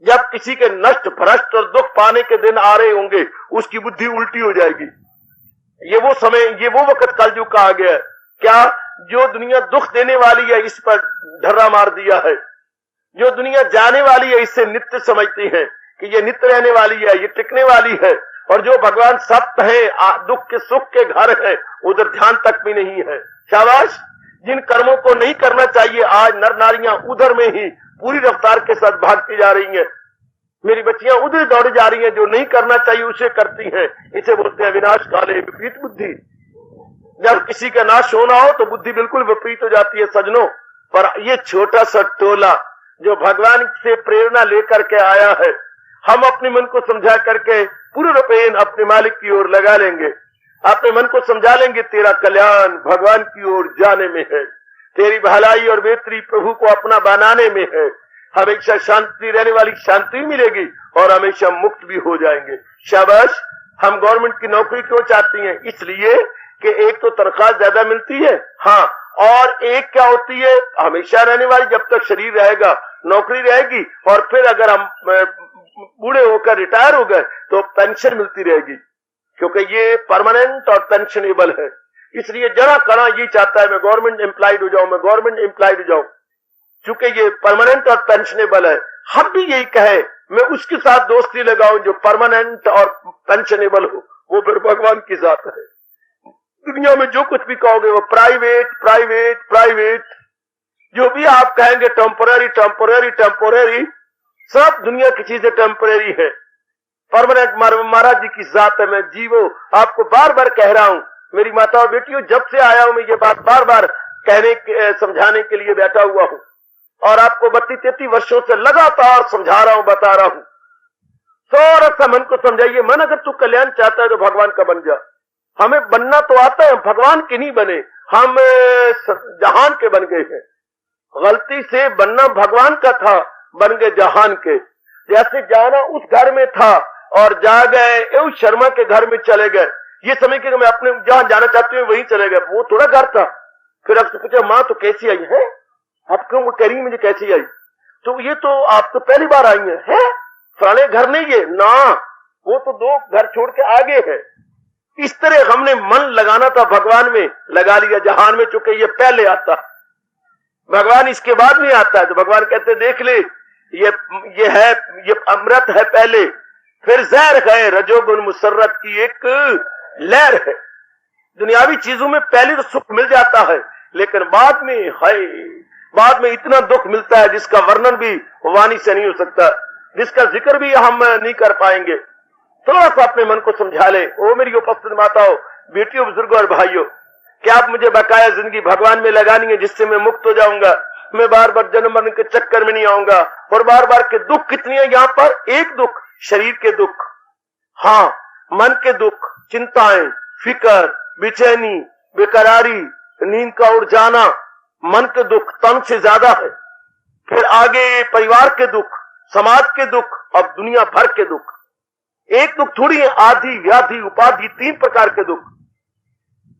जब किसी के नष्ट भ्रष्ट और दुख पाने के दिन आ रहे होंगे, उसकी बुद्धि उल्टी हो जाएगी। ये वो समय, ये वो वक्त कलयुग का आ गया है। क्या? जो दुनिया दुख देने वाली है इस पर ढर्रा मार दिया है, जो दुनिया जाने वाली है इसे नित्य समझती है कि ये नित्य रहने वाली है, ये टिकने वाली है। और जो भगवान सत्य है, दुख के सुख के घर है, उधर ध्यान तक भी नहीं है। शाबाश! जिन कर्मों को नहीं करना चाहिए, आज नर नारियां उधर में ही पूरी रफ्तार के साथ भागती जा रही हैं। मेरी बच्चियां उधर दौड़ी जा रही हैं, जो नहीं करना चाहिए उसे करती हैं। इसे बोलते हैं विनाश काले विपरीत बुद्धि। जब किसी का नाश होना हो तो बुद्धि बिल्कुल विपरीत हो जाती है सजनों। पर ये छोटा सा टोला जो भगवान से प्रेरणा लेकर के आया है, हम अपने मन को समझा करके पूरे रूपेण अपने मालिक की ओर लगा लेंगे, अपने मन को समझा लेंगे तेरा कल्याण भगवान की ओर जाने में है, तेरी भलाई और बेहतरी प्रभु को अपना बनाने में है। हमेशा शांति रहने वाली शांति मिलेगी और हमेशा मुक्त भी हो जाएंगे। शाबाश! हम गवर्नमेंट की नौकरी क्यों चाहती हैं? इसलिए कि एक तो तनख्वाह ज्यादा मिलती है, हाँ, और एक क्या होती है, हमेशा रहने वाली, जब तक शरीर रहेगा नौकरी रहेगी, और फिर अगर हम बूढ़े होकर रिटायर हो गए तो पेंशन मिलती रहेगी, क्योंकि ये परमानेंट और पेंशनेबल है। इसलिए जरा कड़ा ये चाहता है मैं गवर्नमेंट एम्प्लॉयड हो जाऊं, मैं गवर्नमेंट एम्प्लॉयड हो जाऊं, चूंकि ये परमानेंट और पेंशनेबल है। हम भी यही कहे मैं उसके साथ दोस्ती लगाऊं जो परमानेंट और पेंशनेबल हो, वो फिर भगवान की जात है। दुनिया में जो कुछ भी कहोगे वो प्राइवेट प्राइवेट प्राइवेट, जो भी आप कहेंगे टेम्पोररी टेम्पोररी टेम्पोररी, सब दुनिया की चीजें टेम्पोररी है। परमानेंट महाराज जी की जात है। मैं जीवो आपको बार बार कह रहा हूं, मेरी माता और बेटियों, जब से आया हूं मैं ये बात बार बार कहने समझाने के लिए बैठा हुआ हूं, और आपको 32-33 वर्षों से लगातार समझा रहा हूं, बता रहा हूं। थोड़ा सा मन को समझाइए, मन अगर तू कल्याण चाहता है तो भगवान का बन जा। हमें बनना तो आता है, भगवान के नहीं बने, हम जहान के बन गए हैं। गलती से बनना भगवान का था, बन गए जहान के। जैसे जाना उस घर में था और जा गए एवं शर्मा के घर में चले गए, ये समझ के मैं अपने जहां जाना चाहती हूँ वहीं चले गए, वो थोड़ा घर था। फिर आपसे पूछा माँ तो कैसी आई है, आप क्यों कह रही मुझे कैसी आई? तो ये तो आप तो पहली बार आई है? फलाने घर नहीं है ना, वो तो 2 घर छोड़ के आगे है। इस तरह हमने मन लगाना था भगवान में, लगा लिया जहान में, चूंकि ये पहले आता, भगवान इसके बाद नहीं आता है। तो भगवान कहते देख ले, ये अमृत है पहले, फिर जहर है, रजोगुण मुसर्रत की एक लहर है। दुनियावी चीजों में पहले तो सुख मिल जाता है, लेकिन बाद में है, बाद में इतना दुख मिलता है जिसका वर्णन भी वाणी से नहीं हो सकता, जिसका जिक्र भी हम नहीं कर पाएंगे। थोड़ा सा अपने मन को समझा ले। ओ मेरी उपस्थित माताओं, बेटियों, बुजुर्गों और भाइयों, क्या आप मुझे बकाया जिंदगी भगवान में लगानी है, जिससे मैं मुक्त हो जाऊंगा, मैं बार बार जन्म मरण के चक्कर में नहीं आऊंगा। और बार बार के दुख कितनी है यहाँ पर, एक दुख शरीर के दुख, हाँ, मन के दुख, चिंताएं, फिकर, बेचैनी, बेकरारी, नींद का उड़ जाना, मन के दुख तन से ज्यादा है। फिर आगे परिवार के दुख, समाज के दुख, और दुनिया भर के दुख। एक दुख थोड़ी है, आदि, व्याधि, उपाधि, 3 प्रकार के दुख।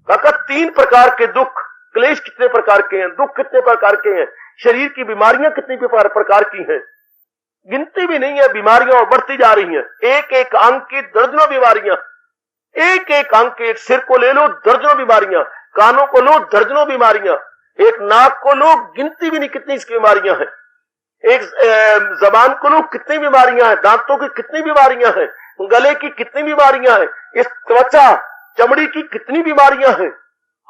काका 3 प्रकार के दुख। क्लेश कितने प्रकार के हैं, दुख कितने प्रकार के हैं, शरीर की बीमारियां कितनी प्रकार की हैं, गिनती भी नहीं है। बीमारियां और बढ़ती जा रही हैं, एक एक अंग की दर्जनों बीमारियां, एक एक अंग के, एक सिर को ले लो दर्जनों बीमारियां, कानों को लो दर्जनों बीमारियां, एक नाक को लो गिनती भी नहीं कितनी इसकी बीमारियां हैं, एक जबान को लो कितनी बीमारियां हैं, दांतों की कितनी बीमारियां हैं, गले की कितनी बीमारियां हैं, इस त्वचा चमड़ी की कितनी बीमारियां हैं,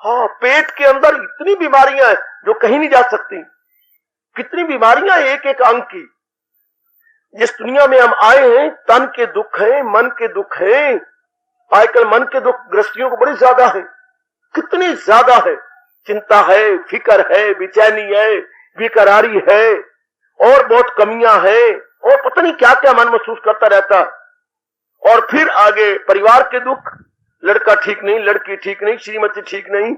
हाँ, पेट के अंदर इतनी बीमारियां हैं जो कहीं नहीं जा सकती। कितनी बीमारियां एक एक अंग की। जिस दुनिया में हम आए हैं, तन के दुख है, मन के दुख है। आजकल मन के दुख गृहस्थियों को बड़ी ज्यादा है, कितनी ज्यादा है। चिंता है, फिकर है, बेचैनी है, बेकरारी है, और बहुत कमियां हैं, और पता नहीं क्या क्या मन महसूस करता रहता। और फिर आगे परिवार के दुख, लड़का ठीक नहीं, लड़की ठीक नहीं, श्रीमती ठीक नहीं,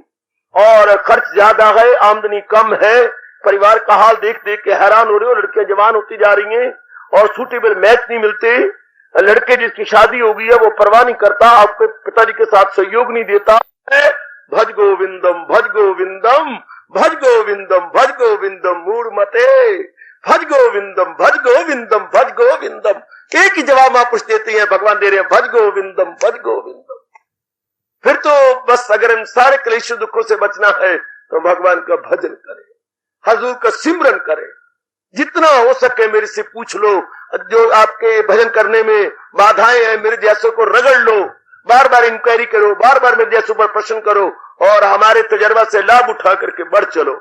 और खर्च ज्यादा है, आमदनी कम है, परिवार का हाल देख देख के हैरान हो रहे हो। लड़कियां जवान होती जा रही हैं और सूटेबल मैच नहीं मिलते। लड़के जिसकी शादी हो गई है वो परवाह नहीं करता, आपके पिताजी के साथ सहयोग नहीं देता है। भज गोविंदम, भज गोविंदम, भज गोविंदम, भज गोविंदम, मूड मते, भज गोविंदम, भज गोविंदम, भज गोविंदम। एक ही जवाब आप कुछ देते हैं, भगवान दे रहे हैं, भज गोविंदम, भज गोविंदम। फिर तो बस अगर इन सारे क्लेश दुखों से बचना है तो भगवान का भजन करें, हजूर का सिमरन करें। जितना हो सके मेरे से पूछ लो, जो आपके भजन करने में बाधाएं हैं मेरे जैसों को रगड़ लो, बार बार इंक्वायरी करो, बार बार मेरे जैसों पर प्रश्न करो, और हमारे तजर्बा से लाभ उठा करके बढ़ चलो।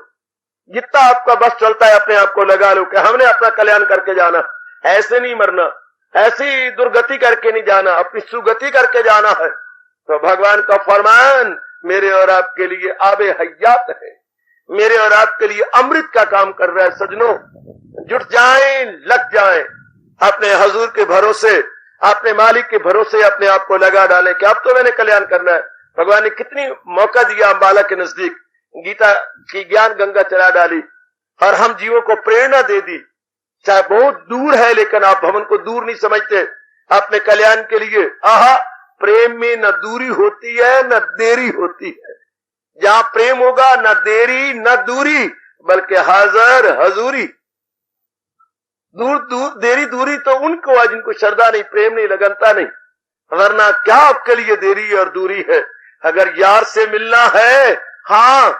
जितना आपका बस चलता है अपने आप को लगा लो कि हमने अपना कल्याण करके जाना, ऐसे नहीं मरना, ऐसी दुर्गति करके नहीं जाना, अपनी सुगति करके जाना है। तो भगवान का फरमान मेरे और आपके लिए आबे हयात है, मेरे और आपके लिए अमृत का काम कर रहा है। सजनों, जुट जाएं, लग जाएं, अपने हजूर के भरोसे, अपने मालिक के भरोसे अपने आप को लगा डालें कि अब तो मैंने कल्याण करना है। भगवान ने कितनी मौका दिया अम्बाला के नजदीक, गीता की ज्ञान गंगा चला डाली और हम जीवों को प्रेरणा दे दी। चाहे बहुत दूर है, लेकिन आप भवन को दूर नहीं समझते अपने कल्याण के लिए। आहा, प्रेम में न दूरी होती है न देरी होती है। जहां प्रेम होगा न देरी न दूरी, बल्कि हाजिर हजूरी। देरी दूरी तो उनको है जिनको श्रद्धा नहीं, प्रेम नहीं, लगनता नहीं, वरना क्या आपके लिए देरी और दूरी है। अगर यार से मिलना है, हाँ,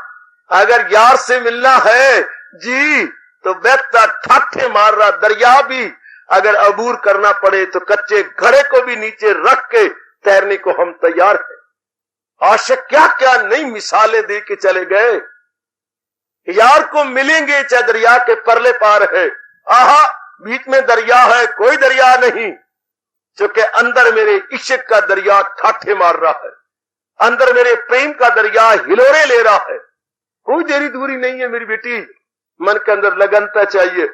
अगर यार से मिलना है जी, तो बहता ठाठे मार रहा दरिया भी अगर अबूर करना पड़े तो कच्चे घड़े को भी नीचे रख के तैरने को हम तैयार हैं। आशिक क्या क्या नई मिसालें दे के चले गए। यार को मिलेंगे चाहे दरिया के परले पार है, आहा, बीच में दरिया है, कोई दरिया नहीं, क्योंकि अंदर मेरे इश्क का दरिया ठाठे मार रहा है, अंदर मेरे प्रेम का दरिया हिलोरे ले रहा है। कोई देरी दूरी नहीं है मेरी बेटी। मन के अंदर लगनता चाहिए,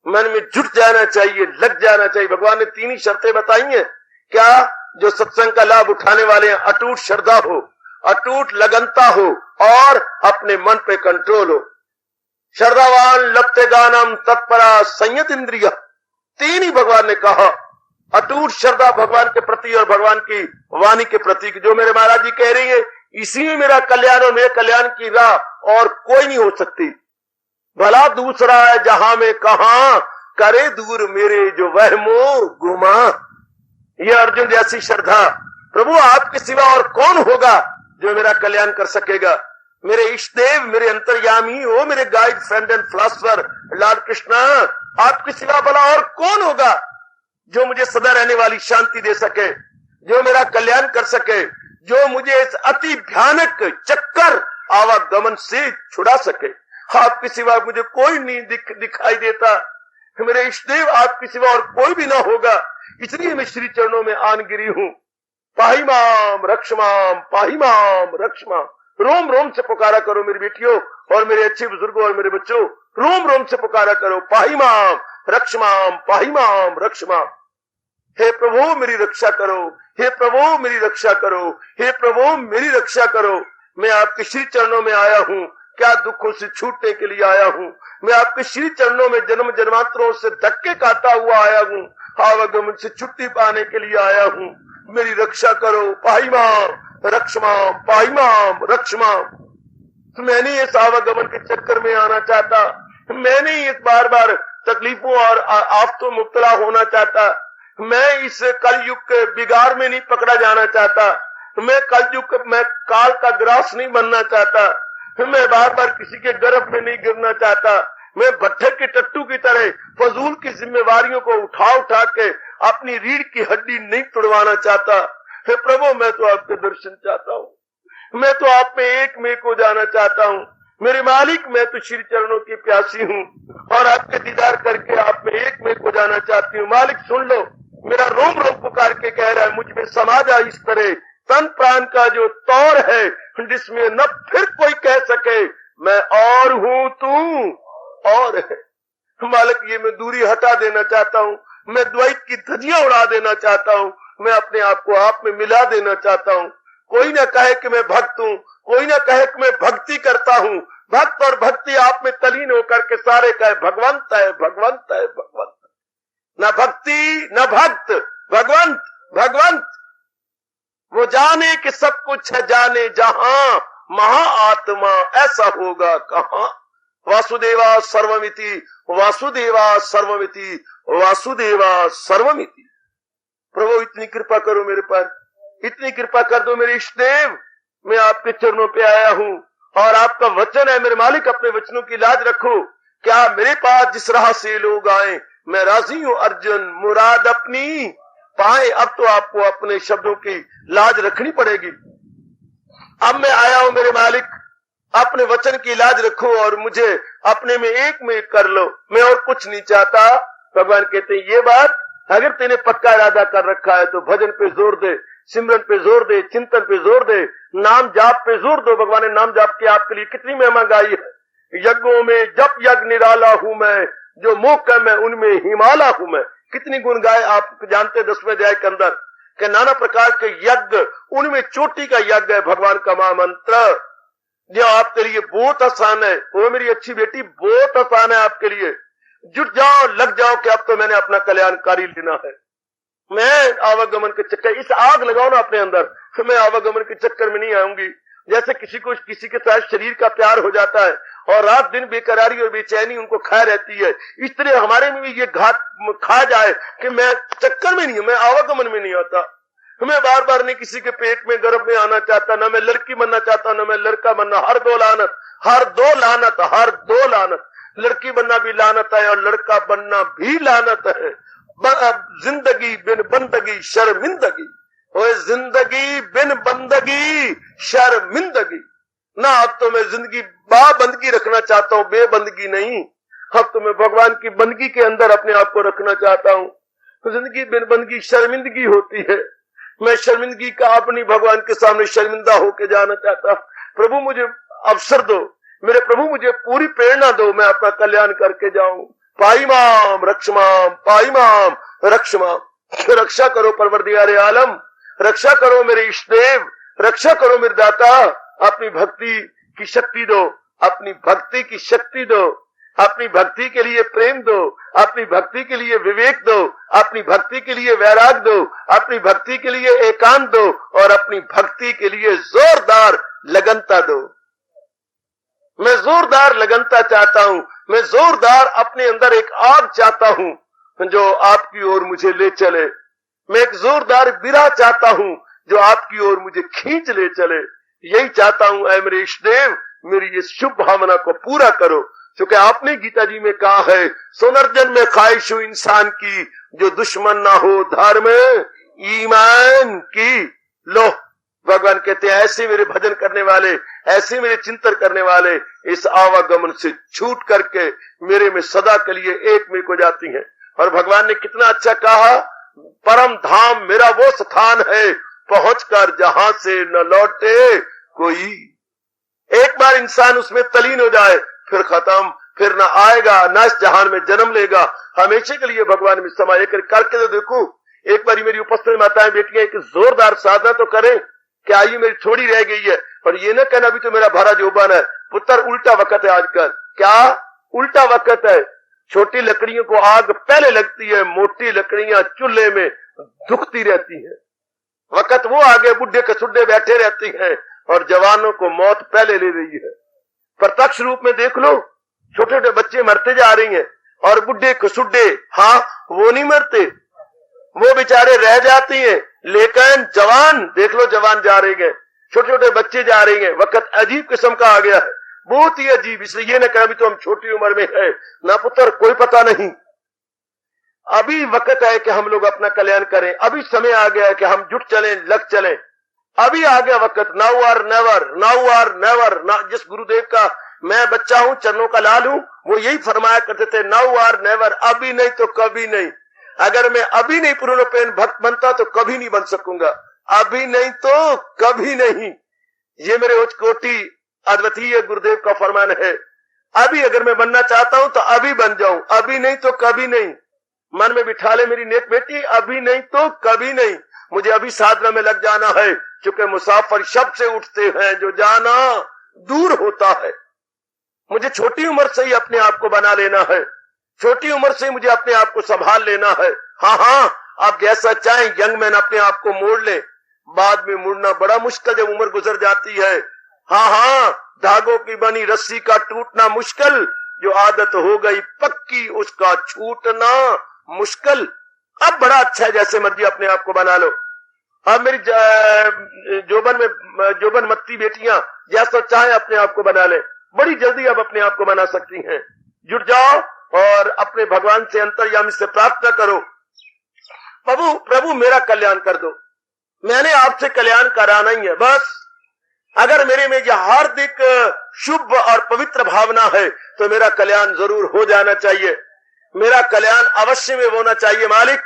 मन में जुट जाना चाहिए, लग जाना चाहिए। भगवान ने 3 ही शर्तें बताई हैं। क्या? जो सत्संग का लाभ उठाने वाले हैं, अटूट श्रद्धा हो, अटूट लगनता हो, और अपने मन पे कंट्रोल हो। श्रद्धावान लपते गानम तत्परा संयत इंद्रिया, 3 ही भगवान ने कहा। अटूट श्रद्धा भगवान के प्रति और भगवान की वाणी के प्रति, जो मेरे महाराज जी कह रही है, इसी में मेरा कल्याण और मेरे कल्याण की राह और कोई नहीं हो सकती। भला दूसरा है जहां में कहा, करे दूर मेरे जो वहमो गुमा। ये अर्जुन जैसी श्रद्धा प्रभु आपके सिवा और कौन होगा जो मेरा कल्याण कर सकेगा। मेरे इष्ट देव, मेरे अंतर्यामी, ओ मेरे guide, friend and philosopher Lord Krishna, आपके सिवा भला और कौन होगा जो मुझे सदा रहने वाली शांति दे सके, जो मेरा कल्याण कर सके, जो मुझे इस अति भयानक चक्कर आवागमन से छुड़ा सके। आपके सिवा मुझे कोई नहीं दिखाई देता। मेरे इष्ट देव, आपके सिवा और कोई भी ना होगा, इसलिए मैं श्री चरणों में आन गिरी हूं। पाही माम रक्षमाम, पाही माम रक्षमाम। रोम रोम से पुकारा करो मेरी बेटियों और मेरे अच्छे बुजुर्गों और मेरे बच्चों, रोम रोम से पुकारा करो, पाही माम रक्षमाम, पाही माम रक्षमाम। हे प्रभु मेरी रक्षा करो, हे प्रभु मेरी रक्षा करो, हे प्रभु मेरी रक्षा करो। मैं आपके श्री चरणों में आया हूँ, क्या दुखों से छूटने के लिए आया हूँ। मैं आपके श्री चरणों में जन्म जन्मांतरों से धक्के खाता हुआ आया हूँ, आवागमन से छुट्टी पाने के लिए आया हूँ। मेरी रक्षा करो, पाही माम रक्षमाम, पाही माम रक्षमाम। मैं नहीं इस आवागमन के चक्कर में आना चाहता, मैं नहीं इस बार बार तकलीफों और आफतों में मुब्तला होना चाहता, मैं इस कलयुग के बिगाड़ में नहीं पकड़ा जाना चाहता, मैं कलयुग में काल का ग्रास नहीं बनना चाहता, मैं बार बार किसी के गर्भ में नहीं गिरना चाहता, मैं भट्ठे के टट्टू की तरह फजूल की जिम्मेवारियों को उठा उठा के अपनी रीढ़ की हड्डी नहीं तोड़वाना चाहता। हे प्रभु, मैं तो आपके दर्शन चाहता हूँ, मैं तो आप में एक में को जाना चाहता हूँ। मेरे मालिक, मैं तो श्री चरणों की प्यासी हूँ और आपके दीदार करके आप में एक में को जाना चाहती हूँ। मालिक सुन लो, मेरा रोम रोम पुकार के कह रहा है, मुझ में समा जा इस तरह तन प्राण का जो तौर है, जिसमें न फिर कोई कह सके मैं और हूँ, तू और है। मालिक, ये मैं दूरी हटा देना चाहता हूँ, मैं द्वैत की धज्जियां उड़ा देना चाहता हूँ, मैं अपने आप को आप में मिला देना चाहता हूँ। कोई ना कहे कि मैं भक्त हूँ, कोई ना कहे कि मैं भक्ति करता हूँ। भक्त और भक्ति आप में तलीन होकर के सारे कहे भगवंत है, भगवंत है, भगवंत। न भक्ति न भक्त, भगवंत भगवंत। वो जाने कि सब कुछ है जाने जहां, महाआत्मा ऐसा होगा कहां। वासुदेवा सर्वमिति, वासुदेवा सर्वमिति, वासुदेवा सर्वमिति। प्रभु इतनी कृपा करो मेरे पर, इतनी कृपा कर दो मेरे इष्ट देव। मैं आपके चरणों पे आया हूँ और आपका वचन है मेरे मालिक, अपने वचनों की लाज रखो। क्या मेरे पास जिस राह से लोग आए, मैं राजी हूँ अर्जुन, मुराद अपनी पाए। अब तो आपको अपने शब्दों की लाज रखनी पड़ेगी। अब मैं आया हूं मेरे मालिक, अपने वचन की लाज रखो और मुझे अपने में एक में कर लो, मैं और कुछ नहीं चाहता। भगवान कहते हैं ये बात अगर तेने पक्का इरादा कर रखा है तो भजन पे जोर दे, सिमरन पे जोर दे, चिंतन पे जोर दे, नाम जाप पे जोर दो। भगवान ने नाम जाप की आपके लिए कितनी महिमा गाई है। यज्ञों में जप यज्ञ निराला हूं मैं, जो मोक्ष है मैं उनमें हिमाला हूं मैं। कितनी गुण गाए आप जानते 10वें अध्याय के अंदर कि नाना प्रकार के यज्ञ, उनमें चोटी का यज्ञ है भगवान का महामंत्र, जो आपके लिए बहुत आसान है। वो मेरी अच्छी बेटी, बहुत आसान है आपके लिए। जुट जाओ, लग जाओ कि अब तो मैंने अपना कल्याणकारी लेना है। मैं आवागमन के चक्कर, इस आग लगाओ ना अपने अंदर, मैं आवागमन के चक्कर में नहीं आऊंगी। जैसे किसी को किसी के साथ शरीर का प्यार हो जाता है और रात दिन बेकरारी और बेचैनी उनको खा रहती है, इस तरह हमारे में भी ये घात खा जाए कि मैं चक्कर में नहीं हूं, मैं आवागमन में नहीं आता। मैं बार बार नहीं किसी के पेट में गर्भ में आना चाहता, ना मैं लड़की बनना चाहता, ना मैं लड़का बनना। हर दो लानत, हर दो लानत, हर दो लानत। लड़की बनना भी लानत है और लड़का बनना भी लानत है। जिंदगी बिन बंदगी शर्मिंदगी, ओए जिंदगी बिन बंदगी शर्मिंदगी। ना अब तो मैं जिंदगी बाबंदगी रखना चाहता हूँ, बेबंदगी नहीं। अब तो मैं भगवान की बंदगी के अंदर अपने आप को रखना चाहता हूँ। जिंदगी बिन बंदगी शर्मिंदगी होती है। मैं शर्मिंदगी का अपनी भगवान के सामने शर्मिंदा होके जाना चाहता। प्रभु मुझे अवसर दो, मेरे प्रभु मुझे पूरी प्रेरणा दो, मैं अपना कल्याण करके जाऊं। पाई माम रक्षमाम, पाई माम रक्षमाम। रक्षा करो परवरदिगारे आलम, रक्षा करो मेरे इष्ट देव, रक्षा करो मेरे दाता। अपनी भक्ति की शक्ति दो, अपनी भक्ति की शक्ति दो, अपनी भक्ति के लिए प्रेम दो, अपनी भक्ति के लिए विवेक दो, अपनी भक्ति के लिए वैराग दो, अपनी भक्ति के लिए एकांत दो और अपनी भक्ति के लिए जोरदार लगनता दो। मैं जोरदार लगनता चाहता हूं, मैं जोरदार अपने अंदर एक आग चाहता हूं जो आपकी ओर मुझे ले चले। मैं एक जोरदार बिरहा चाहता हूं जो आपकी ओर मुझे खींच ले चले। यही चाहता हूं ऐ मेरे इष्ट देव, मेरी ये शुभ भावना को पूरा करो। क्योंकि आपने गीता जी में कहा है, सुनर्जन में ख्वाहिश हो इंसान की, जो दुश्मन ना हो धर्म ईमान की। लो भगवान कहते हैं, ऐसे मेरे भजन करने वाले, ऐसे मेरे चिंतन करने वाले इस आवागमन से छूट करके मेरे में सदा के लिए एक में को जाती हैं। और भगवान ने कितना अच्छा कहा, परम धाम मेरा वो स्थान है, पहुंचकर जहां से न लौटे कोई। एक बार इंसान उसमें तलीन हो जाए फिर खत्म, फिर ना आएगा, ना इस जहान में जन्म लेगा, हमेशा के लिए भगवान में समा। एक करके तो देखो, एक बार मेरी उपस्थित माताएं बेटियां एक जोरदार साधना तो करें कि आयु मेरी थोड़ी रह गई है, और ये ना कहना अभी तो मेरा भरा जोबान है। पुत्र उल्टा वक्त है आजकल। क्या उल्टा वक्त है? छोटी लकड़ियों को आग पहले लगती है, मोटी लकड़ियां चूल्हे में दुखती रहती है। वक्त वो आगे बुढ़े कसुड्डे बैठे रहती हैं और जवानों को मौत पहले ले रही है। प्रत्यक्ष रूप में देख लो, छोटे छोटे बच्चे मरते जा रही हैं और बुढ़े कसुड्डे, हाँ वो नहीं मरते, वो बेचारे रह जाती हैं। लेकिन जवान देख लो, जवान जा रहे हैं, छोटे छोटे बच्चे जा रहे हैं। वक्त अजीब किस्म का आ गया है, बहुत ही अजीब। इसलिए ये ना कहना अभी तो हम छोटी उम्र में है ना पुत्र, कोई पता नहीं। अभी वक्त है कि हम लोग अपना कल्याण करें। अभी समय आ गया है कि हम जुट चलें, लग चलें। अभी आ गया वक्त, नाउ और नेवर, नाउ और नेवर। ना जिस गुरुदेव का मैं बच्चा हूं, चरणों का लाल हूं, वो यही फरमाया करते थे, नाउ और नेवर, अभी नहीं तो कभी नहीं। अगर मैं अभी नहीं पूर्णपेन भक्त बनता तो कभी नहीं बन सकूंगा, अभी नहीं तो कभी नहीं। ये मेरे उच्च कोटि अद्वितीय गुरुदेव का फरमान है। अभी अगर मैं बनना चाहता हूं तो अभी बन जाऊं, अभी नहीं तो कभी नहीं। मन में बिठा ले मेरी नेक बेटी, अभी नहीं तो कभी नहीं। मुझे अभी साधना में लग जाना है, क्योंकि मुसाफिर शब्द से उठते हैं जो जाना दूर होता है। मुझे छोटी उम्र से ही अपने आप को बना लेना है, छोटी उम्र से मुझे अपने आप को संभाल लेना है। हाँ, आप जैसा चाहें यंग मैन अपने आप को मोड़ ले, बाद में मुड़ना बड़ा मुश्किल जब उम्र गुजर जाती है। हाँ, धागों की बनी रस्सी का टूटना मुश्किल, जो आदत हो गई पक्की उसका छूटना मुश्किल। अब बड़ा अच्छा है, जैसे मर्जी अपने आप को बना लो। अब मेरी जोबन मत्ती बेटियां जैसा चाहे अपने आप को बना ले, बड़ी जल्दी अब अपने आप को बना सकती हैं। जुट जाओ और अपने भगवान से, अंतर्यामी से प्रार्थना करो, प्रभु मेरा कल्याण कर दो। मैंने आपसे कल्याण कराना ही है बस। अगर मेरे में यह हार्दिक शुभ और पवित्र भावना है तो मेरा कल्याण जरूर हो जाना चाहिए। मेरा कल्याण अवश्य में होना चाहिए। मालिक,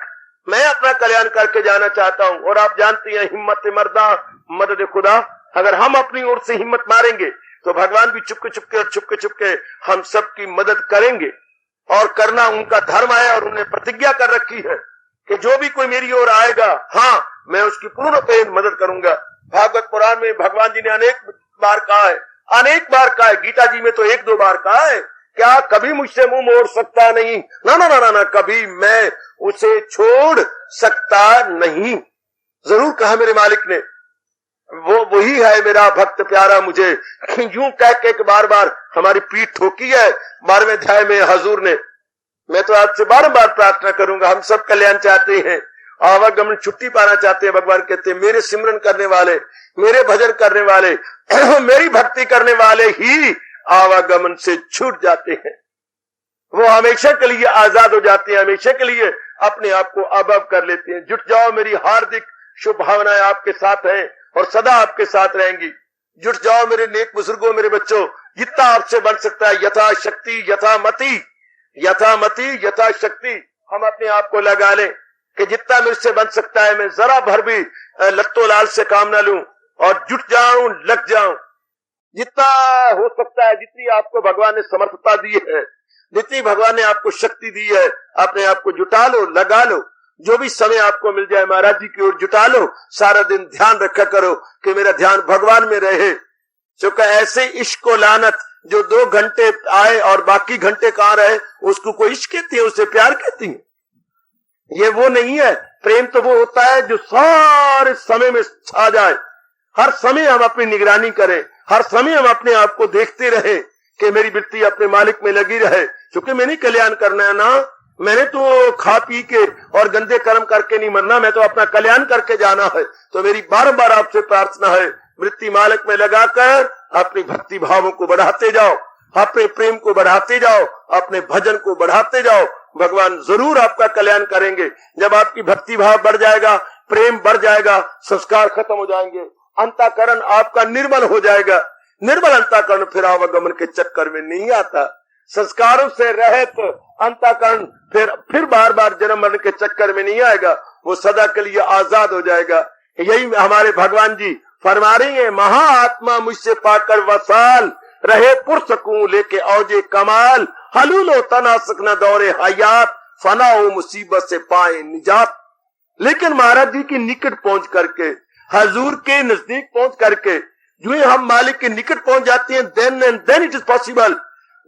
मैं अपना कल्याण करके जाना चाहता हूं। और आप जानते हैं, हिम्मत मर्दा मदद खुदा। अगर हम अपनी ओर से हिम्मत मारेंगे तो भगवान भी चुपके चुपके हम सबकी मदद करेंगे। और करना उनका धर्म है, और उन्हें प्रतिज्ञा कर रखी है कि जो भी कोई मेरी ओर आएगा, हाँ, मैं उसकी पूर्ण प्रेम मदद करूंगा। भागवत पुराण में भगवान जी ने अनेक बार कहा है, गीता जी में तो 1-2 बार कहा है, क्या कभी मुझसे मुंह मोड़ सकता नहीं, ना, कभी मैं उसे छोड़ सकता नहीं। जरूर कहा मेरे मालिक ने, वो वही है मेरा भक्त प्यारा। मुझे यूं कह के बार बार हमारी पीठ ठोकी है 12वें अध्याय में हजूर ने। मैं तो आपसे बार-बार प्रार्थना करूंगा, हम सब कल्याण चाहते हैं, आवागमन छुट्टी पाना चाहते हैं। भगवान कहते हैं, मेरे सिमरन करने वाले, मेरे भजन करने वाले, मेरी भक्ति करने वाले ही आवागमन से छूट जाते हैं। वो हमेशा के लिए आजाद हो जाते हैं, हमेशा के लिए अपने आप को आबाद कर लेते हैं। जुट जाओ, मेरी हार्दिक शुभ भावनाएं आपके साथ हैं और सदा आपके साथ रहेंगी। जुट जाओ मेरे नेक बुजुर्गों, मेरे बच्चों, जितना आपसे बन सकता है, यथाशक्ति यथाशक्ति हम अपने आप को लगा लें कि जितना मेरे से बन सकता है मैं जरा भर भी लत्तो लाल से काम न लूं और जुट जाऊं, लग जाऊं। जितना हो सकता है, जितनी आपको भगवान ने समर्थता दी है, जितनी भगवान ने आपको शक्ति दी है, अपने आप को जुटा लो, लगा लो। जो भी समय आपको मिल जाए महाराज जी की ओर जुटा लो। सारा दिन ध्यान रखा करो कि मेरा ध्यान भगवान में रहे। क्योंकि ऐसे इश्क को लानत जो 2 घंटे आए और बाकी घंटे कहां रहे, उसको कोई इश्क कहती है, उसे प्यार कहती है। ये वो नहीं है। प्रेम तो वो होता है जो सारे समय में छा जाए। हर समय हम अपनी निगरानी करें, हर समय हम अपने आप को देखते रहे कि मेरी वृत्ति अपने मालिक में लगी रहे। क्योंकि मैंने कल्याण करना है ना, मैंने तो खा पी के और गंदे कर्म करके नहीं मरना, मैं तो अपना कल्याण करके जाना है। तो मेरी बार बार आपसे प्रार्थना है, वृत्ति मालक में लगाकर अपनी भक्ति भावों को बढ़ाते जाओ, अपने प्रेम को बढ़ाते जाओ, अपने भजन को बढ़ाते जाओ। भगवान जरूर आपका कल्याण करेंगे। जब आपकी भक्ति भाव बढ़ जाएगा, प्रेम बढ़ जाएगा, संस्कार खत्म हो जाएंगे, अंतःकरण आपका निर्मल हो जाएगा। निर्मल अंतःकरण फिर आवागमन के चक्कर में नहीं आता। संस्कारों से रहित अंतःकरण फिर बार बार जन्म मरण के चक्कर में नहीं आएगा, वो सदा के लिए आजाद हो जाएगा। यही हमारे भगवान जी फरमा रही है, महाआत्मा मुझसे पाकर वसाल, रहे पुरसकूं लेके औजे कमाल, हलूलो तनासक न दौरे हयात, फना हो मुसीबत से पाए निजात। लेकिन महाराज जी के निकट पहुंच करके, हजूर के नजदीक पहुंच करके, जो ही हम मालिक के निकट पहुंच जाते हैं, then it is possible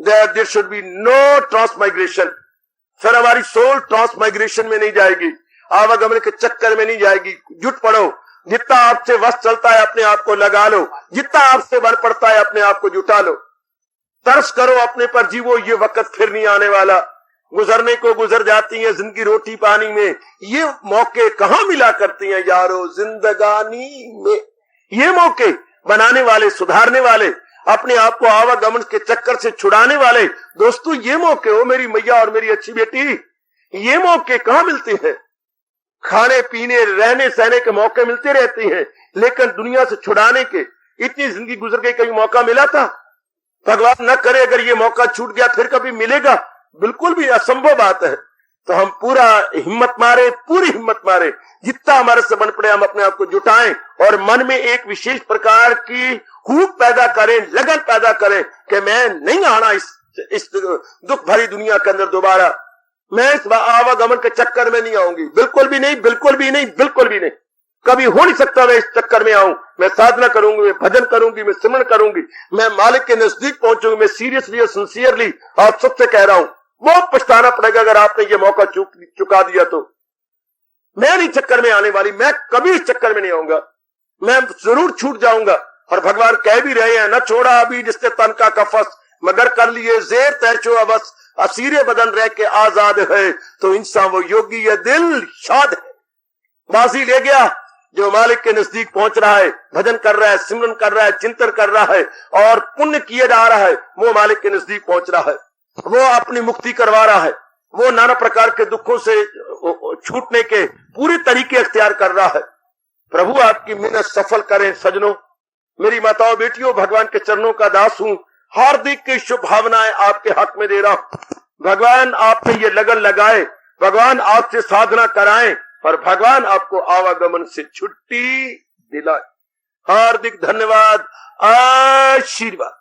that there should be no transmigration। फिर हमारी सोल ट्रांसमाइग्रेशन में नहीं जाएगी, आवागमन के चक्कर में नहीं जाएगी। जुट पड़ो, जितना आपसे वश चलता है अपने आप को लगा लो, जितना आपसे बल पड़ता है अपने आप को जुटा लो, तरस करो अपने पर, जीवो, ये वक्त फिर नहीं आने वाला। गुजरने को गुजर जाती है जिंदगी रोटी पानी में, ये मौके कहाँ मिला करती हैं यारो जिंदगानी में। ये मौके बनाने वाले, सुधारने वाले, अपने आप को आवागमन के चक्कर से छुड़ाने वाले दोस्तों, ये मौके हो मेरी मैया और मेरी अच्छी बेटी, ये मौके कहाँ मिलते हैं। खाने पीने रहने सहने के मौके मिलते रहते हैं, लेकिन दुनिया से छुड़ाने के इतनी जिंदगी गुजर गई, कभी मौका मिला था? भगवान न करे अगर ये मौका छूट गया फिर कभी मिलेगा? बिल्कुल भी असंभव बात है। तो हम पूरा हिम्मत मारे, पूरी हिम्मत मारे, जितना हमारे से बन पड़े हम अपने आप को जुटाएं और मन में एक विशेष प्रकार की हूब पैदा करें, लगन पैदा करें कि मैं नहीं आना इस दुख भरी दुनिया के अंदर दोबारा, मैं इस आवागमन के चक्कर में नहीं आऊंगी, बिल्कुल भी नहीं, बिल्कुल भी नहीं, बिल्कुल भी नहीं। कभी हो नहीं सकता मैं इस चक्कर में आऊं। मैं साधना करूंगी, मैं भजन करूंगी, मैं सिमरन करूंगी, मैं मालिक के नजदीक पहुंचूंगी। मैं सीरियसली और सिंसियरली आप सबसे कह रहा हूं, बहुत पछताना पड़ेगा अगर आपने ये मौका चुका दिया तो। मैं नहीं चक्कर में आने वाली, मैं कभी इस चक्कर में नहीं आऊंगा, मैं जरूर छूट जाऊंगा। और भगवान कह भी रहे हैं, न छोड़ा अभी जिसने तन का कफस, मगर कर लिए जेर तैचो अवस, असीरे बदन रह के आजाद है। तो इंसान वो योगी, ये दिल शाद है, बाजी ले गया जो मालिक के नजदीक पहुंच रहा है, भजन कर रहा है, सिमरन कर रहा है, चिंतन कर रहा है और पुण्य किए जा रहा है, वो मालिक के नजदीक पहुंच रहा है, वो अपनी मुक्ति करवा रहा है, वो नाना प्रकार के दुखों से छूटने के पूरी तरीके अख्तियार कर रहा है। प्रभु आपकी मेहनत सफल करें सजनों। मेरी माताओं बेटियों, भगवान के चरणों का दास हूं, हार्दिक की शुभ भावनाएं आपके हक में दे रहा हूं। भगवान आप पे ये लगन लगाए, भगवान आपसे साधना कराएं और भगवान आपको आवागमन से छुट्टी दिलाए। हार्दिक धन्यवाद, आशीर्वाद।